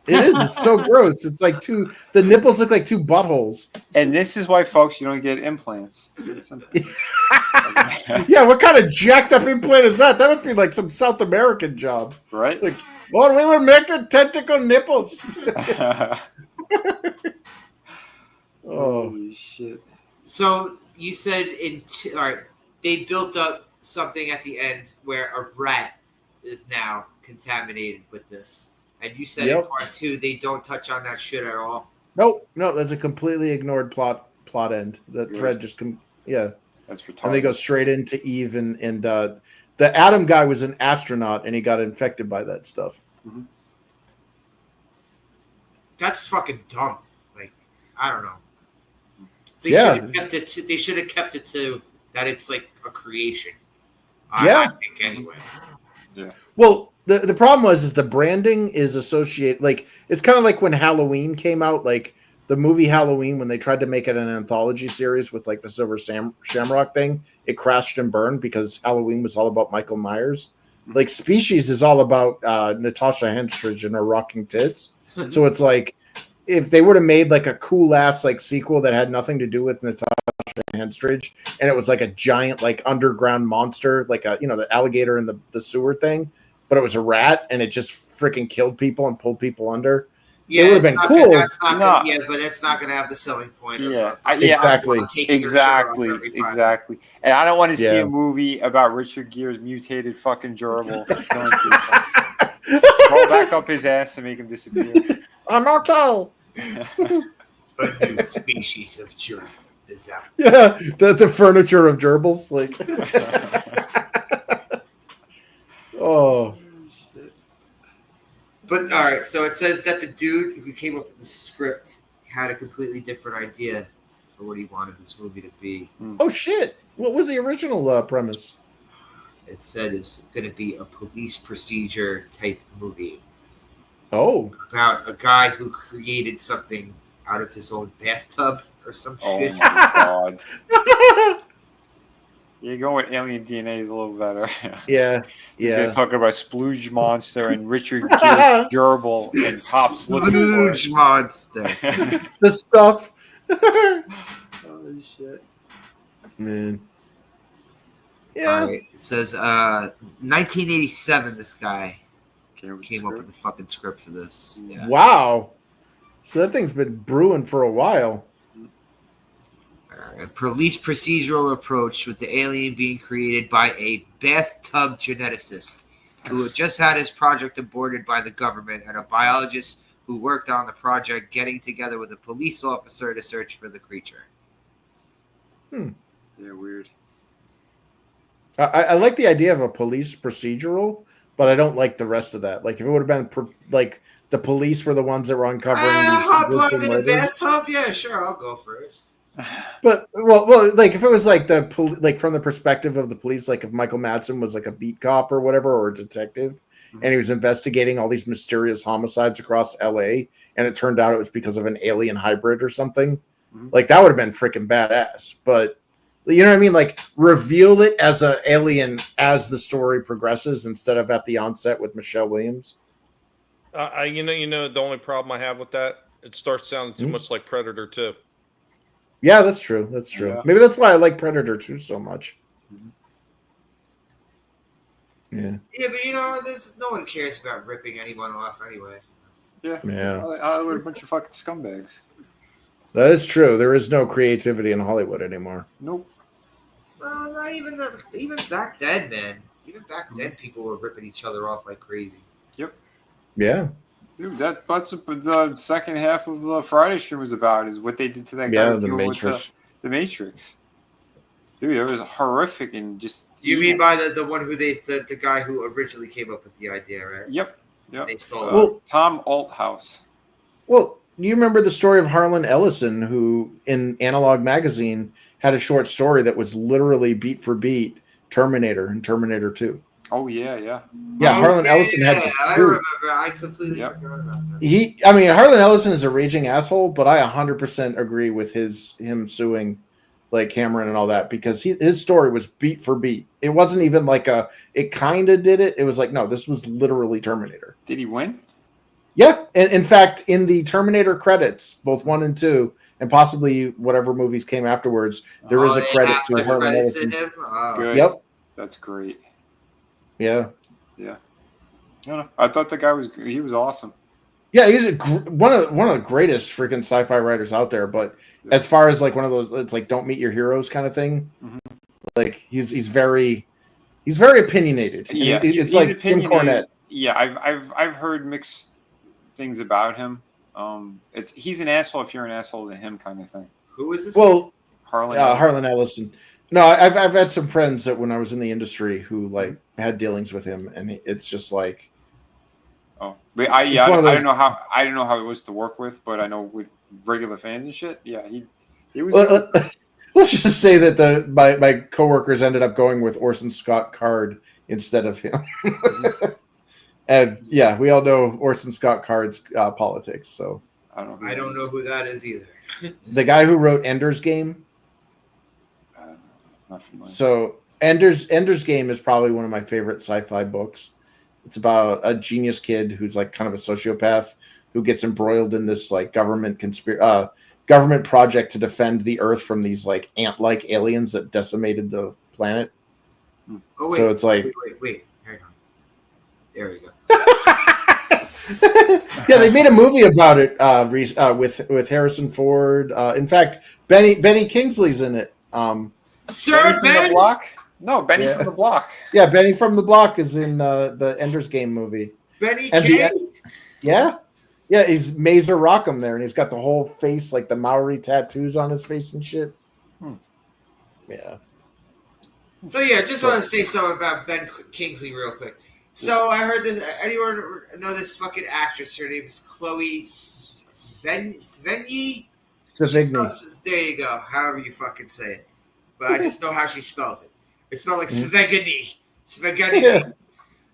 It is. It's so gross. It's like the nipples look like two buttholes. And this is why, folks, you don't get implants. It's simple. Yeah, what kind of jacked up implant is that? That must be like some South American job. Right? Like, well, we were making tentacle nipples. Oh, Holy shit. So you said all right, they built up something at the end where a rat is now contaminated with this. And you said in part 2 they don't touch on that shit at all. no, that's a completely ignored plot end. The thread just That's retarded. and they go straight into Eve and the Adam guy was an astronaut and he got infected by that stuff. Mm-hmm. That's fucking dumb. Like, I don't know. They should have kept it to that it's like a creation. I think anyway. Yeah. Well, the problem is the branding is associated, like it's kind of like when Halloween came out, like the movie Halloween, when they tried to make it an anthology series with like the Silver Shamrock thing, it crashed and burned because Halloween was all about Michael Myers. Like Species is all about Natasha Henstridge and her rocking tits. So it's like if they would have made like a cool ass like sequel that had nothing to do with Natasha Henstridge, and it was like a giant like underground monster, like a the alligator in the sewer thing, but it was a rat and it just freaking killed people and pulled people under. Yeah, it would have been cool. But that's not gonna have the selling point. Exactly. Exactly. And I don't want to see a movie about Richard Gere's mutated fucking gerbil killing people. Roll back up his ass and make him disappear. I'm okay. A new species of gerbil is out. Yeah, the furniture of gerbils, like. Oh. But all right, so it says that the dude who came up with the script had a completely different idea for what he wanted this movie to be. Oh shit! What was the original premise? It said it was going to be a police procedure type movie. Oh, about a guy who created something out of his own bathtub or some shit. Oh my god! You're going with alien DNA is a little better. Yeah. He's talking about Splooge Monster and Richard Gere gerbil and Top Splooge Monster. The stuff. Holy shit. Man. Yeah. All right. It says 1987 this guy came up with the fucking script for this. Yeah. Wow. So that thing's been brewing for a while. A police procedural approach with the alien being created by a bathtub geneticist who had just had his project aborted by the government and a biologist who worked on the project getting together with a police officer to search for the creature. Yeah, weird. I like the idea of a police procedural, but I don't like the rest of that. Like if it would have been like the police were the ones that were uncovering these in the bathtub? Yeah, sure, I'll go for it. But well, like if it was like like from the perspective of the police, like if Michael Madsen was like a beat cop or whatever, or a detective, and he was investigating all these mysterious homicides across LA, and it turned out it was because of an alien hybrid or something, like that would have been freaking badass. But you know what I mean? Like reveal it as an alien as the story progresses instead of at the onset with Michelle Williams. You know, the only problem I have with that, it starts sounding too much like Predator 2. Yeah, that's true. That's true. Yeah. Maybe that's why I like Predator 2 so much. Yeah. Yeah, but no one cares about ripping anyone off anyway. Yeah. Hollywood, a bunch of fucking scumbags. That is true. There is no creativity in Hollywood anymore. Nope. Well, not even back then, man. Even back then, people were ripping each other off like crazy. Yep. Yeah. Dude, that's what the second half of the Friday stream was about, is what they did to that guy. Yeah, the Matrix. The Matrix. Dude, it was horrific and just... You mean by the one who the guy who originally came up with the idea, right? Yep. They stole Tom Althouse. Well, you remember the story of Harlan Ellison, who in Analog Magazine had a short story that was literally beat for beat Terminator and Terminator 2. Oh, yeah. Yeah, Harlan Ellison had this. I remember. I completely forgot about that. Harlan Ellison is a raging asshole, but I 100% agree with him suing like Cameron and all that, because his story was beat for beat. It wasn't even like it kind of did it. It was like, no, this was literally Terminator. Did he win? Yeah. And in fact, in the Terminator credits, both 1 and 2, and possibly whatever movies came afterwards, there is a credit to Harlan Ellison. Good. Yep. That's great. Yeah. I thought the guy was awesome. Yeah, he's one of the greatest freaking sci-fi writers out there. But as far as like one of those, it's like don't meet your heroes kind of thing. Mm-hmm. Like he's very opinionated. Yeah, it's like Jim Cornette. Yeah, I've heard mixed things about him. He's an asshole if you're an asshole to him, kind of thing. Who is this? Well, Harlan Ellison. No, I've had some friends that when I was in the industry who like had dealings with him, and it's just like, but I don't know how it was to work with, but I know with regular fans and shit, yeah, he was. Let's just say that my coworkers ended up going with Orson Scott Card instead of him, and yeah, we all know Orson Scott Card's politics. So I don't know who that is either. The guy who wrote Ender's Game. Not familiar. So Ender's Game is probably one of my favorite sci-fi books. It's about a genius kid who's like kind of a sociopath who gets embroiled in this like government project to defend the Earth from these like ant-like aliens that decimated the planet. Oh wait, so it's like wait, hang on. There we go. Yeah, they made a movie about it with Harrison Ford. In fact, Benny Kingsley's in it. Sir Benny from Ben. the Block? No, Benny Yeah. from the Block. Yeah, Benny from the Block is in the Ender's Game movie. Benny And King. Yeah, he's Mazer Rockham there, and he's got the whole face like the Maori tattoos on his face and shit. Yeah. So yeah, just want to say something about Ben Kingsley real quick. So I heard this. Anyone know this fucking actress? Her name is Chloe Sevigny. There you go. However you fucking say it, but I just know how she spells it. It's spelled like Svegany. Yeah.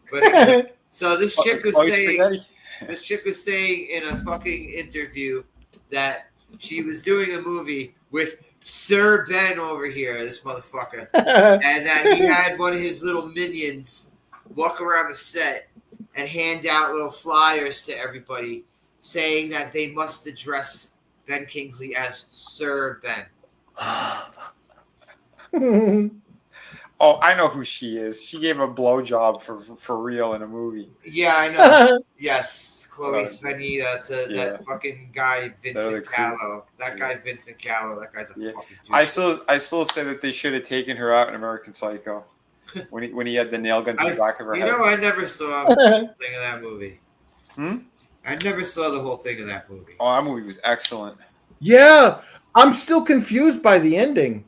But anyway, so this chick was Spaghetti. saying in a fucking interview that she was doing a movie with Sir Ben over here, this motherfucker, and that he had one of his little minions walk around the set and hand out little flyers to everybody saying that they must address Ben Kingsley as Sir Ben. Oh, I know who she is. She gave a blowjob for real in a movie. Yeah, I know. Yes, Chloe Svenita to that fucking guy Vincent Gallo. That guy Vincent Gallo. That guy's a fucking dude. I still say that they should have taken her out in American Psycho when he had the nail gun to the back of her head. You know, I never saw the whole thing of that movie. I never saw the whole thing of that movie. Oh, that movie was excellent. Yeah, I'm still confused by the ending.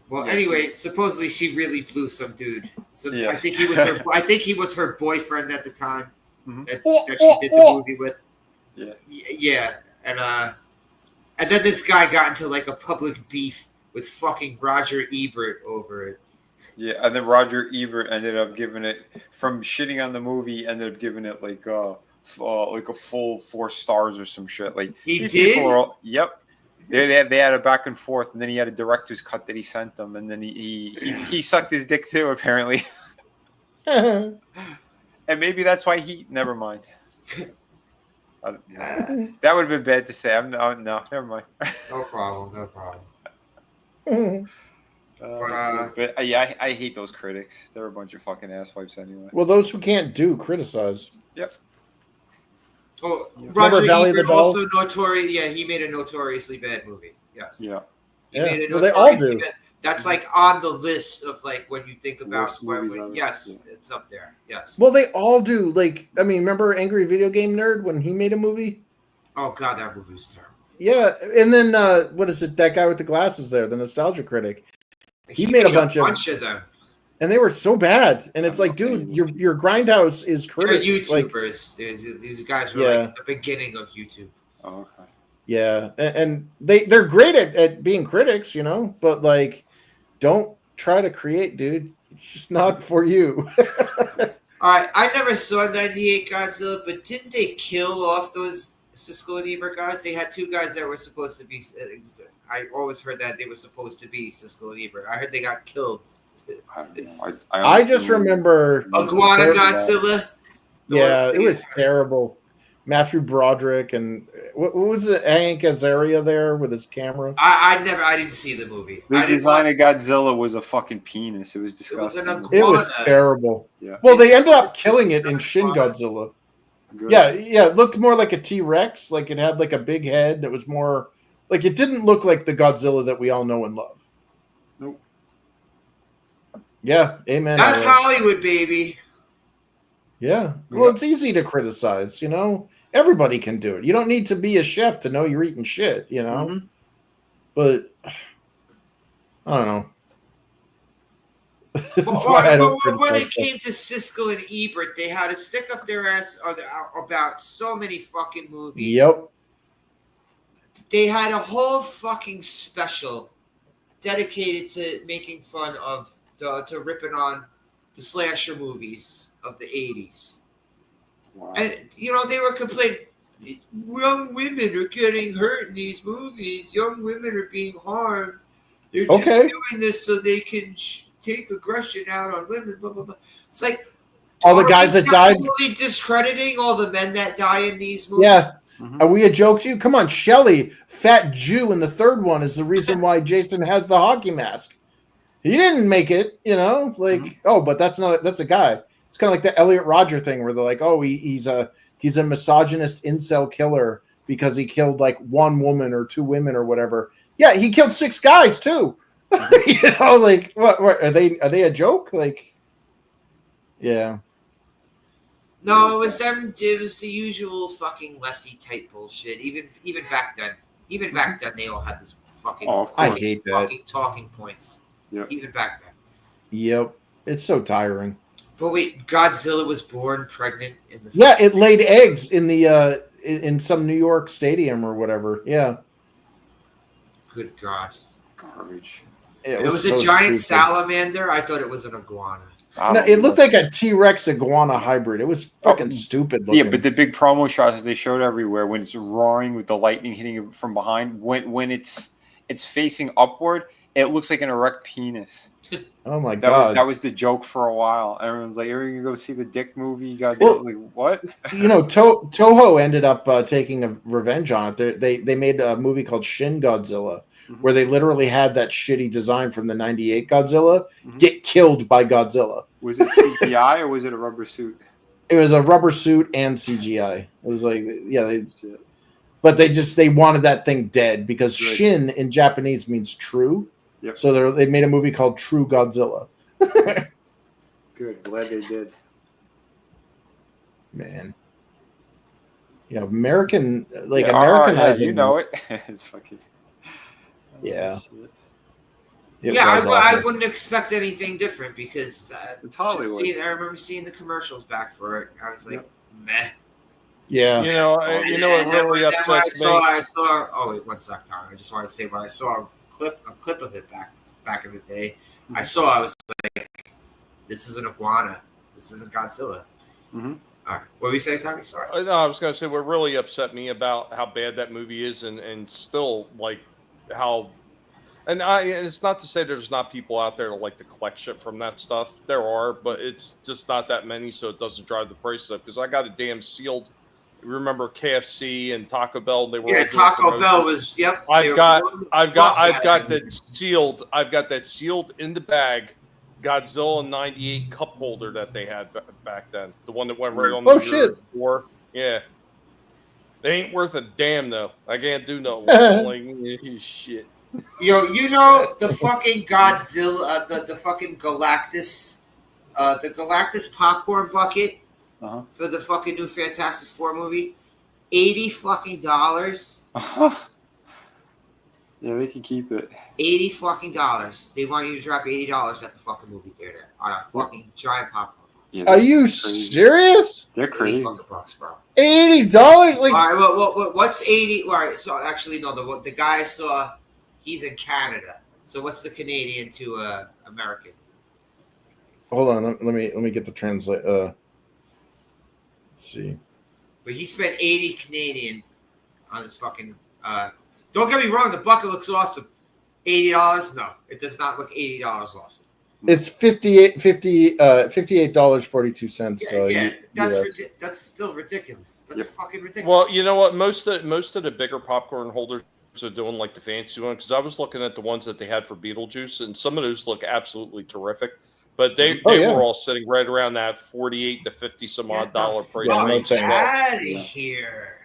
Well, anyway, supposedly she really blew some dude. I think he was her. I think he was her boyfriend at the time that she did the movie with. Yeah, and then this guy got into like a public beef with fucking Roger Ebert over it. Yeah, and then Roger Ebert ended up giving it from shitting on the movie. Ended up giving it like a full 4 stars or some shit. Like he did. Yep. They had a back and forth, and then he had a director's cut that he sent them, and then he sucked his dick too, apparently. And maybe that's why Never mind. That would have been bad to say. No, never mind. No problem. But yeah, I hate those critics. They're a bunch of fucking asswipes anyway. Well, those who can't criticize. Yep. Oh, Roger Ebert also notorious. Yeah, he made a notoriously bad movie. Yes. Yeah. He made a well, they all do. bad. That's like on the list of like when you think about. Yes, it's up there. Yes. Well, they all do. Like, I mean, remember Angry Video Game Nerd when he made a movie? Oh God, that movie was terrible. Yeah, and then what is it? That guy with the glasses there, the nostalgia critic. He made a bunch of them. And they were so bad. And it's like, dude, your Grindhouse is critics. They're YouTubers. These guys were like at the beginning of YouTube. Oh, okay. Yeah, and they're great at being critics, you know, but like, don't try to create, dude. It's just not for you. All right, I never saw 98 Godzilla, but didn't they kill off those Siskel and Ebert guys? They had 2 guys that were supposed to be. I always heard that they were supposed to be Siskel and Ebert. I heard they got killed. I don't know. I just remember Iguana Godzilla. Yeah, it was terrible. Matthew Broderick and what was it? Hank Azaria there with his camera. I didn't see the movie. The design of Godzilla was a fucking penis. It was disgusting. It was terrible. Yeah. Well, they ended up killing it in Shin Godzilla. Good. Yeah, it looked more like a T-Rex. Like it had like a big head that was more like it didn't look like the Godzilla that we all know and love. Nope. Yeah, amen. That's Hollywood, baby. Yeah. Well, it's easy to criticize, you know? Everybody can do it. You don't need to be a chef to know you're eating shit, you know? Mm-hmm. But, I don't know. When it came to Siskel and Ebert, they had to stick up their ass about so many fucking movies. Yep. They had a whole fucking special dedicated to making fun of, to ripping on the slasher movies of the 80s. Wow. And they were complaining. Young women are getting hurt in these movies. Young women are being harmed. They're just doing this so they can take aggression out on women. Blah blah blah. It's like all the guys that died. Totally discrediting all the men that die in these movies. Yeah. Are we a joke to you? Come on, Shelley, fat Jew in the third one is the reason why Jason has the hockey mask. He didn't make it, It's like, but that's a guy. It's kind of like the Elliot Rodger thing where they're like, oh, he's a misogynist incel killer because he killed like one woman or two women or whatever. Yeah, he killed 6 guys too. Like what are they a joke? Like, yeah. No, it was them. It was the usual fucking lefty type bullshit. Even back then, they all had this fucking. I hate that. Fucking talking points. Yep. Even back then. Yep, it's so tiring. But wait, Godzilla was born pregnant in the. Yeah, it laid eggs in the in some New York stadium or whatever. Yeah. Good God. Garbage. It was a giant salamander. I thought it was an iguana. No, it looked like a T-Rex iguana hybrid. It was fucking stupid looking. Yeah, but the big promo shots that they showed everywhere when it's roaring with the lightning hitting it from behind, when it's facing upward, it looks like an erect penis. Oh my God. That was the joke for a while. Everyone's like, "Are you gonna go see the Dick movie?" You guys like what? Toho ended up taking a revenge on it. They made a movie called Shin Godzilla, where they literally had that shitty design from the '98 Godzilla get killed by Godzilla. Was it CGI or was it a rubber suit? It was a rubber suit and CGI. It was like, but they wanted that thing dead because Shin in Japanese means true. Yep. So they made a movie called True Godzilla. Good, glad they did. Man. Yeah, Americanizing. You know it. It's fucking. Yeah. I wouldn't expect anything different because it's Hollywood. I remember seeing the commercials back for it. I was like, meh. Yeah. It really upsets me. I saw. Oh wait, one sec, Tom. I just want to say when I saw a clip of it back in the day, I was like, this is an iguana. This isn't Godzilla. All right, what were you saying, Tommy? Sorry. No, I was going to say what really upset me about how bad that movie is, and still like how. And it's not to say there's not people out there that like to collect shit from that stuff. There are, but it's just not that many, so it doesn't drive the price up. Because I got a damn sealed. Remember KFC and Taco Bell? They were Taco Bell was. Yep. I've got that sealed. I've got that sealed in the bag. Godzilla '98 cup holder that they had back then. The one that went right on the shit. door. Yeah. They ain't worth a damn though. I can't do no like shit. The fucking Godzilla, the fucking Galactus, the Galactus popcorn bucket for the fucking new Fantastic Four movie, $80 fucking dollars. Yeah, they can keep it. $80 fucking dollars. They want you to drop $80 at the fucking movie theater on a fucking giant popcorn. Yeah, are you serious? They're crazy. $80, bro. $80? Like, all right, what's 80? All right, so actually no, the guy I saw. He's in Canada. So what's the Canadian to American? Hold on, let me get the translate. Let's see. But he spent 80 Canadian on this fucking. Don't get me wrong, the bucket looks awesome. $80? No, it does not look $80 awesome. It's $58.42. That's still ridiculous. That's fucking ridiculous. Well, you know what? Most of the bigger popcorn holders are doing like the fancy one, because I was looking at the ones that they had for Beetlejuice, and some of those look absolutely terrific. But they were all sitting right around that $48 to $50 some odd dollar price. Get out of here.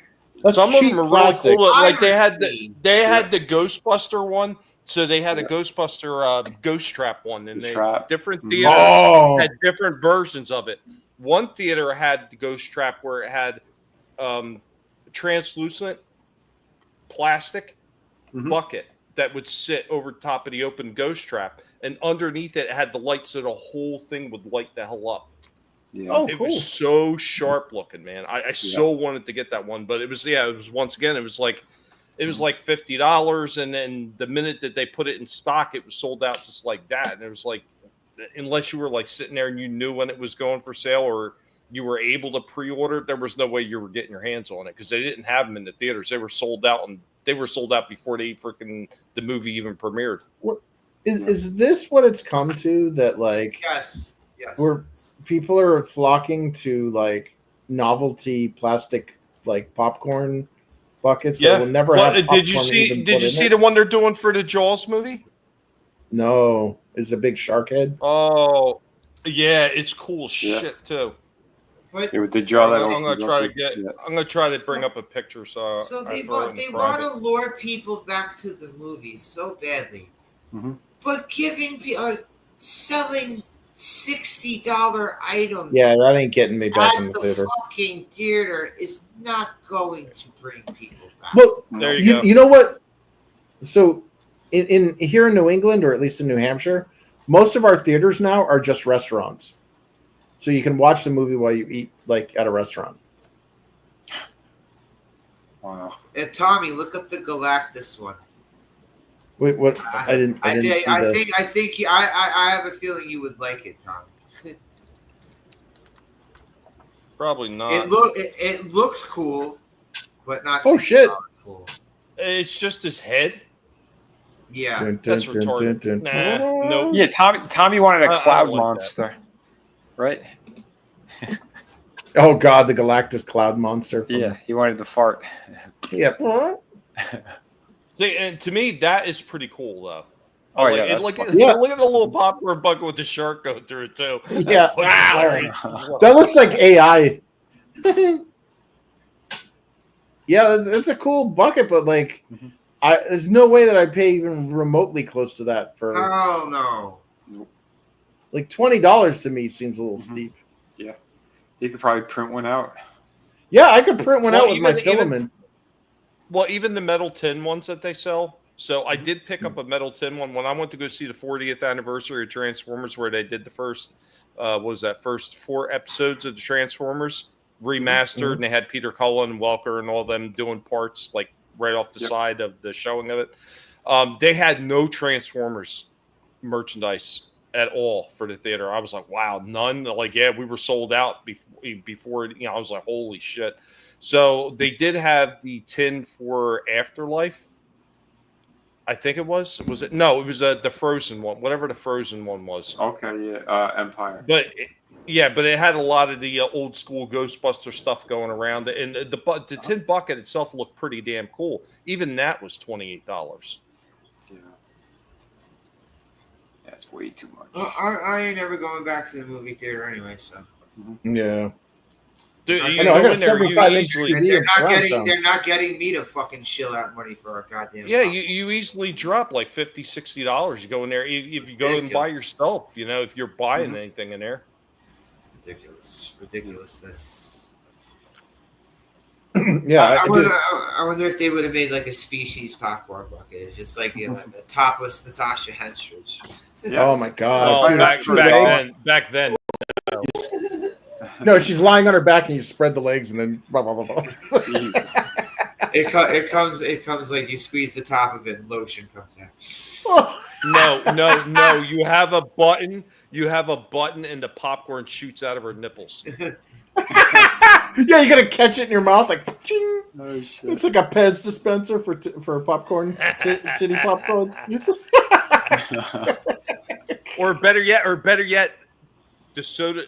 Some of them are really cool. Like they had the Ghostbuster one. So they had a Ghostbuster Ghost Trap one, and different theaters had different versions of it. One theater had the Ghost Trap where it had translucent plastic bucket that would sit over top of the open Ghost Trap, and underneath it had the light, so the whole thing would light the hell up. Yeah. It was so sharp looking, man. I so wanted to get that one, but it was once again, it was like $50, and then the minute that they put it in stock, it was sold out just like that. And it was like, unless you were like sitting there and you knew when it was going for sale, or you were able to pre-order, there was no way you were getting your hands on it because they didn't have them in the theaters. They were sold out, and they were sold out before the movie even premiered. What is this? What it's come to that like Yes. where people are flocking to like novelty plastic like popcorn buckets that will never have. Did you see? Did you see the one they're doing for the Jaws movie? No, it's a big shark head. Oh, yeah, it's cool shit too. But Yeah, with the jaw that I'm gonna opens try up. to get. I'm gonna try to bring up a picture. So they want to lure people back to the movies so badly, but giving selling $60 items. Yeah, that ain't getting me back at in the theater. Fucking theater is not going to bring people back. Well, there you go. You know what? So, in here in New England, or at least in New Hampshire, most of our theaters now are just restaurants. So you can watch the movie while you eat, like at a restaurant. Wow. And Tommy, look up the Galactus one. Wait, what? I didn't see that. I think I have a feeling you would like it, Tommy. Probably not. It looks cool, but not. Oh shit! Cool. It's just his head. Yeah, that's retarded. Nah, nope. Yeah, Tommy wanted a cloud like monster, right? Oh god, the Galactus cloud monster. Yeah, he wanted the fart. Yeah. See, and to me, that is pretty cool, though. Oh yeah, look at the little popcorn bucket with the shark going through it too. Yeah, Wow. That looks like AI. Yeah, it's a cool bucket, but like, there's no way that I'd pay even remotely close to that for. Oh no! Like $20 to me seems a little steep. Yeah, you could probably print one out. Yeah, I could print one out with my filament. Even the metal tin ones that they sell. So I did pick up a metal tin one when I went to go see the 40th anniversary of Transformers, where they did the first, first 4 episodes of the Transformers remastered, and they had Peter Cullen and Welker and all them doing parts like right off the side of the showing of it. They had no Transformers merchandise at all for the theater. I was like, wow, none. Like, yeah, we were sold out before. I was like, holy shit. So they did have the tin for Afterlife. I think it was. Was it? No, it was the Frozen one. Whatever the Frozen one was. Okay, yeah, Empire. But it had a lot of the old school Ghostbuster stuff going around, and the tin bucket itself looked pretty damn cool. Even that was $28. Yeah, that's way too much. Well, I ain't never going back to the movie theater anyway, so. Yeah. Dude, I got a 75-inch TV. They're not getting me to fucking shill out money for a goddamn. Yeah, you easily drop like $50, $60. You go in there if you go and buy yourself. If you're buying anything in there. Ridiculousness. Yeah, I wonder if they would have made like a species popcorn bucket. It's just like a topless Natasha Henstridge. Yeah. Oh my god! Dude, back then. No, she's lying on her back, and you spread the legs, and then blah, blah, blah, blah. It comes like you squeeze the top of it, and lotion comes out. No. You have a button. And the popcorn shoots out of her nipples. Yeah, you gotta catch it in your mouth, like. Ching. Oh shit! It's like a Pez dispenser for popcorn, titty popcorn. Or better yet. The soda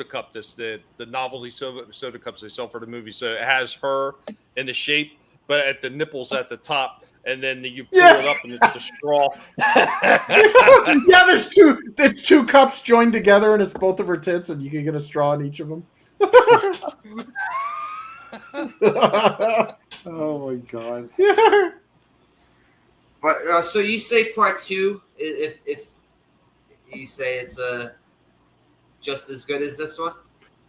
cup, the novelty soda cups they sell for the movie. So it has her in the shape, but at the nipples at the top, and then you pull it up and it's a straw. Yeah, there's two. It's 2 cups joined together, and it's both of her tits, and you can get a straw in each of them. Oh my god! Yeah. But so you say part 2? If you say it's just as good as this one?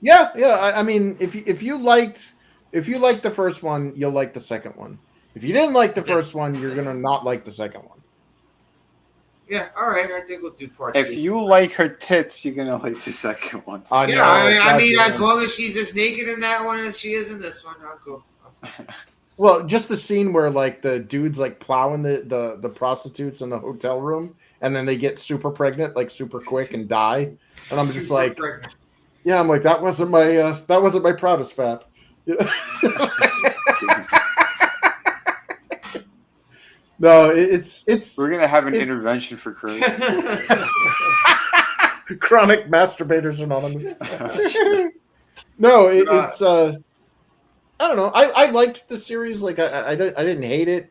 Yeah. I mean, if you liked the first one, you'll like the second one. If you didn't like the first one, you're gonna not like the second one. Yeah, all right. I think we'll do part 2. If you like her tits, you're gonna like the second one. I mean, as long as she's as naked in that one as she is in this one, I'll go. Well, just the scene where like the dude's like plowing the prostitutes in the hotel room, and then they get super pregnant, like super quick, and die. And I'm just like, Yeah, I'm like, that wasn't my proudest fap. You know? No, it's We're gonna have an intervention for Chris. Chronic Masturbators Anonymous. No, it's I don't know. I liked the series. Like I didn't hate it.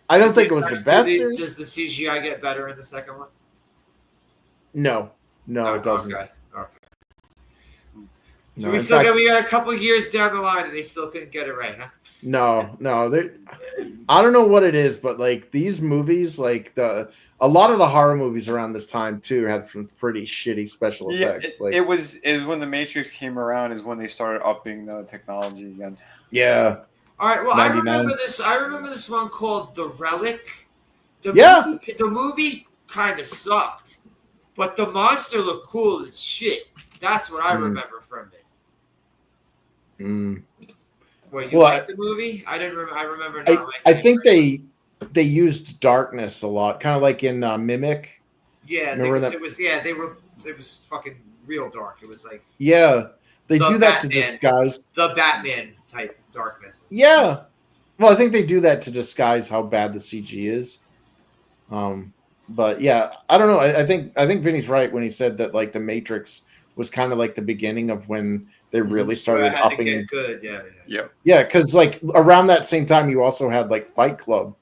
I don't think it was the best series. Does the CGI get better in the second one? No, it doesn't. Okay. So No, we in still fact, we got a couple years down the line, and they still couldn't get it right, huh? no. I don't know what it is, but like these movies, like a lot of the horror movies around this time too had some pretty shitty special effects. It was when the Matrix came around is when they started upping the technology again. Yeah. All right. Well, 99. I remember this one called The Relic. The movie kind of sucked, but the monster looked cool as shit. That's what I remember from it. Well, you like the movie? I didn't. I remember not liking it. I think they used darkness a lot, kind of like in Mimic. Yeah, it was fucking real dark. It was like they do that to disguise the Batman type darkness. Yeah, well, I think they do that to disguise how bad the CG is. But yeah, I don't know. I think Vinny's right when he said that like the Matrix was kind of like the beginning of when they really started upping. To get good, yeah. Because like around that same time, you also had like Fight Club,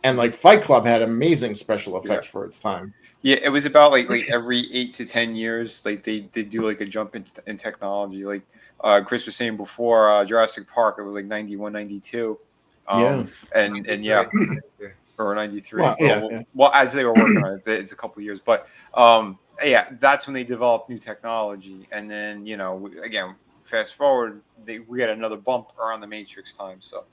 and like Fight Club had amazing special effects for its time. Yeah, it was about like every 8 to 10 years, like they do like a jump in technology. Like Chris was saying before, Jurassic Park, it was like 91, 92. And yeah. Or 93. Well, as they were working on it, it's a couple of years. But yeah, that's when they developed new technology. And then, again, fast forward, we got another bump around the Matrix time. So,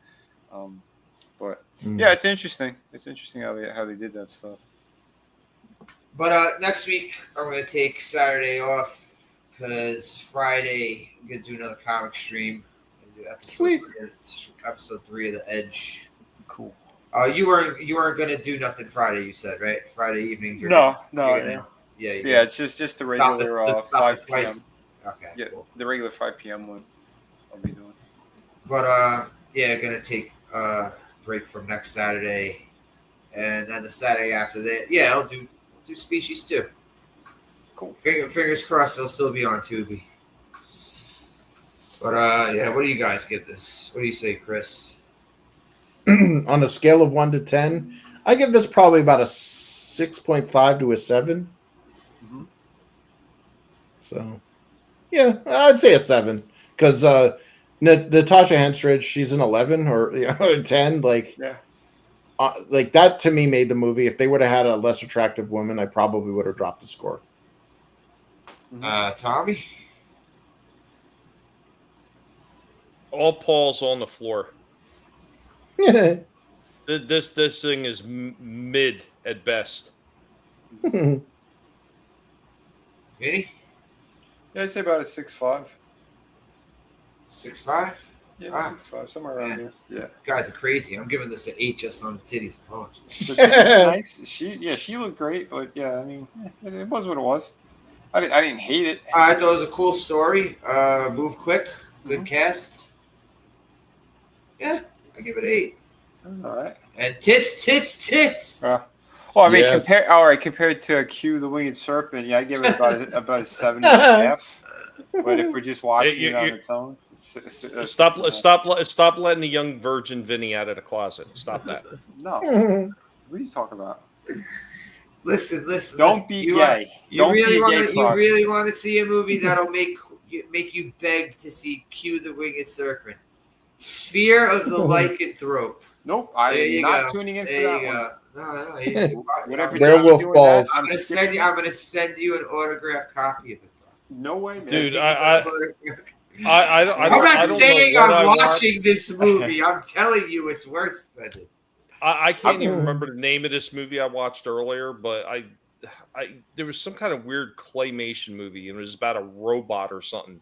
yeah, it's interesting. It's interesting how they did that stuff. But next week, I'm going to take Saturday off because Friday, we're going to do another comic stream. Episode 3 of The Edge. Cool. You weren't gonna do nothing Friday. You said right Friday evening. No. It's just the regular 5 p.m. Okay. Yeah, cool. The regular 5 p.m. one I'll be doing. But gonna take a break from next Saturday, and then the Saturday after that, I'll do Species 2. Cool. Fingers crossed, they'll still be on Tubi. But what do you guys give this? What do you say, Chris? On a scale of 1 to 10, I give this probably about a 6.5 to a 7. Mm-hmm. So, yeah, I'd say a 7 because Natasha Henstridge, she's an 11 or a 10. Like, like that to me made the movie. If they would have had a less attractive woman, I probably would have dropped the score. Tommy, all Paul's on the floor. This thing is mid at best. Vinny? Yeah, I'd say about a 6.5. 6.5? Yeah, wow. 6.5, somewhere around there. Yeah. Guys are crazy. I'm giving this an 8 just on the titties alone. Nice. She looked great, but yeah, I mean, it was what it was. I didn't hate it. I thought it was a cool story. Move quick. Good cast. Yeah, I give it 8. All right. And tits. Well, I mean, compared to Q, the Winged Serpent, I give it about a 7.5. But if we're just watching it on its own, stop letting the young virgin Vinny out of the closet. Stop that. No. What are you talking about? Listen. Don't be gay. You really want to see a movie that'll make you beg to see Q, the Winged Serpent. Sphere of the Lycanthrope. Nope, I'm not tuning in for that one. No. Whatever. Werewolf balls. I'm gonna send you an autographed copy of it. No way, man. Dude. I'm not saying I'm watching this movie. I'm telling you, it's worse than it. I can't even remember the name of this movie I watched earlier, but there was some kind of weird claymation movie, and it was about a robot or something,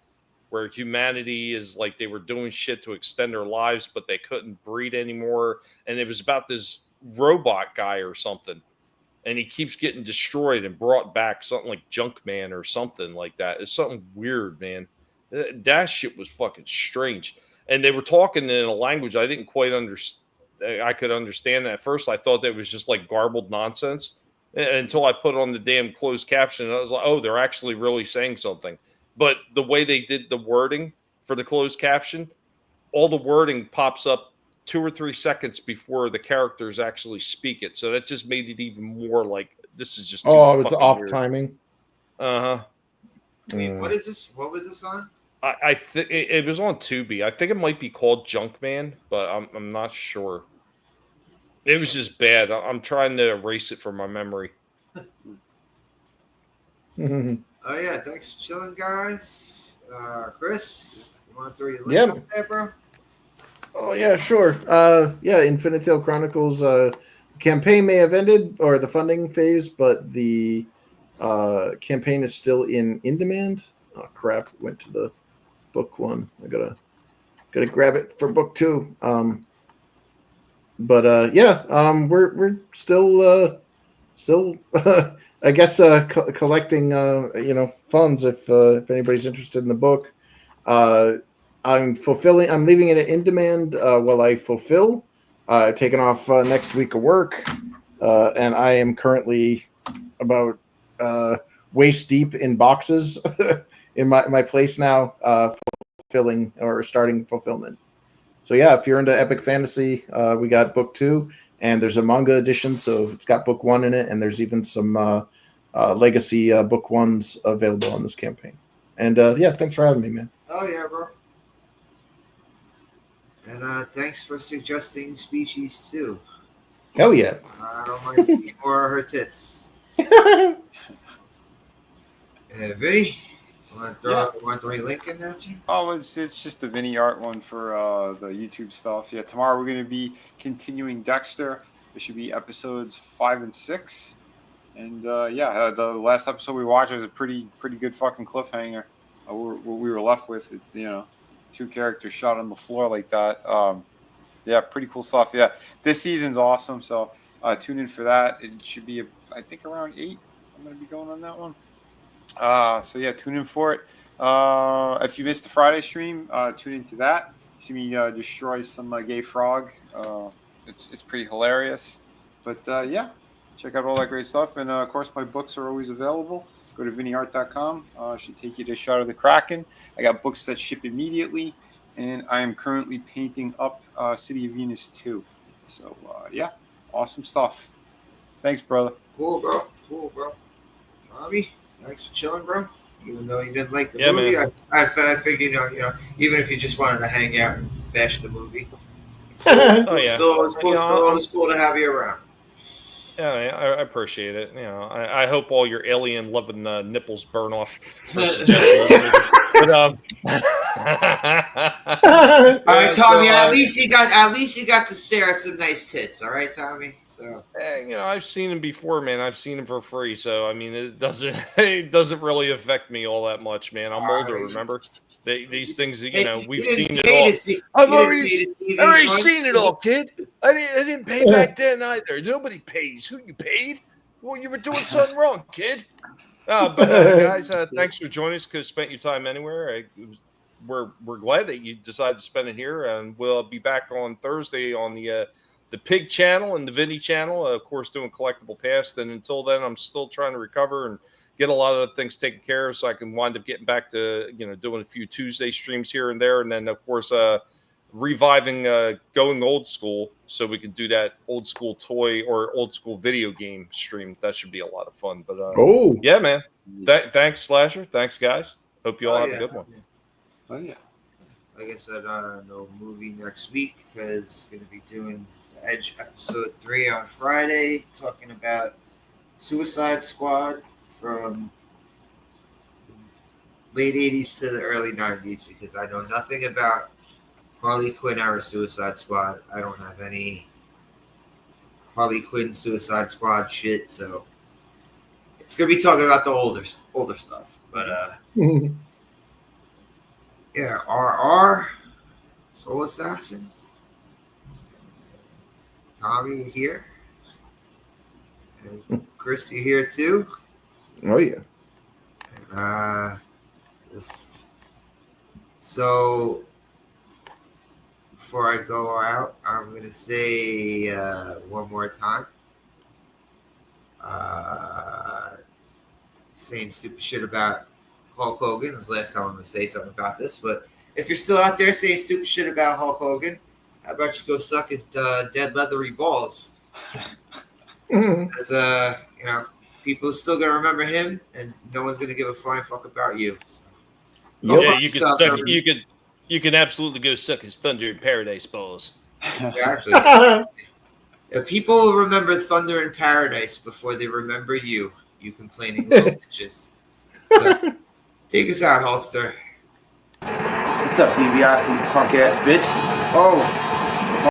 where humanity is like they were doing shit to extend their lives, but they couldn't breed anymore. And it was about this robot guy or something. and he keeps getting destroyed and brought back, something like Junkman or something like that. It's something weird, man. That shit was fucking strange. And they were talking in a language I didn't quite understand. I could understand at first. I thought that was just like garbled nonsense until I put on the damn closed caption. And I was like, oh, they're actually really saying something. But the way they did the wording for the closed caption, all the wording pops up 2 or 3 seconds before the characters actually speak it. So that just made it even more like this is just too Oh, it's fucking off weird. timing. Uh-huh. Wait, what is this? What was this on? I think it was on Tubi. I think it might be called Junkman, but I'm not sure. It was just bad. I'm trying to erase it from my memory. Oh yeah, thanks for chilling, guys. Chris, you want to throw your link Yep. up there, bro? Oh yeah, sure. Yeah, Infinite Tale Chronicles campaign may have ended, or the funding phase, but the campaign is still in demand. Oh crap! Went to the book one. I gotta grab it for book two. But yeah, we're still I guess collecting funds if anybody's interested in the book. I'm leaving it in demand while I fulfill. Taking off next week of work, and I am currently about waist deep in boxes in my place now, fulfilling or starting fulfillment. So yeah, if you're into epic fantasy, we got book 2, and there's a manga edition, so it's got book 1 in it, and there's even some legacy book 1s available on this campaign. And yeah, thanks for having me, man. Oh yeah, bro. And thanks for suggesting Species too. Hell yeah. I don't mind seeing more of her tits. Vinny, want to throw a link in there too? Oh, it's just the Vinny art one for the YouTube stuff. Yeah, tomorrow we're going to be continuing Dexter. There should be episodes 5 and 6. And yeah, the last episode we watched was a pretty good fucking cliffhanger. What we were left with, is, 2 characters shot on the floor like that. Yeah, pretty cool stuff. Yeah, this season's awesome. So tune in for that. It should be, I think, around 8. I'm going to be going on that one. So yeah, tune in for it. If you missed the Friday stream, tune into that. See me destroy some gay frog. It's pretty hilarious. But yeah, check out all that great stuff. And of course, my books are always available. Go to vinnyart.com. Should take you to Shot of the Kraken. I got books that ship immediately, and I am currently painting up City of Venus 2. So yeah, awesome stuff. Thanks, brother. Cool, bro. Tommy, thanks for chilling, bro. Even though you didn't like the Yeah, movie, man. I figured, even if you just wanted to hang out and bash the movie, Oh yeah. still, it's cool to have you around. Yeah, I appreciate it. I hope all your alien loving nipples burn off for suggesting this movie. But All right, Tommy. At least you got to stare at some nice tits. All right, Tommy. So I've seen him before, man. I've seen him for free, so I mean, it doesn't really affect me all that much, man. I'm older, remember? These things, we've seen it all. I've already seen it all, kid. I didn't pay back then either. Nobody pays. Who you paid? Well, you were doing something wrong, kid. But guys, thanks for joining us. Could have spent your time anywhere. We're glad that you decided to spend it here, and we'll be back on Thursday on the Pig channel and the Vinny channel, of course, doing Collectible Past. And until then, I'm still trying to recover and get a lot of things taken care of, so I can wind up getting back to doing a few Tuesday streams here and there, and then of course reviving going old school, so we can do that old school toy or old school video game stream. That should be a lot of fun. But yeah, man. Thanks, Slasher. Thanks, guys. Hope you all have a good one. Oh yeah. Like I said, no movie next week because going to be doing the Edge episode 3 on Friday, talking about Suicide Squad from late 80s to the early 90s, because I know nothing about Harley Quinn era Suicide Squad. I don't have any Harley Quinn Suicide Squad shit, so it's gonna be talking about the older stuff. But yeah, RR, Soul Assassins, Tommy here, And Chris, you here too? Oh yeah. So before I go out, I'm gonna say one more time. Saying stupid shit about Hulk Hogan. This is the last time I'm gonna say something about this, but if you're still out there saying stupid shit about Hulk Hogan, how about you go suck his dead leathery balls? As people are still gonna remember him, and no one's gonna give a flying fuck about you. So. Yep. Yeah, you can absolutely go suck his Thunder in Paradise balls. Exactly. Yeah, people will remember Thunder in Paradise before they remember you complaining little bitches. So, take us out, Hulkster. What's up, DiBiase, punk ass bitch? Oh,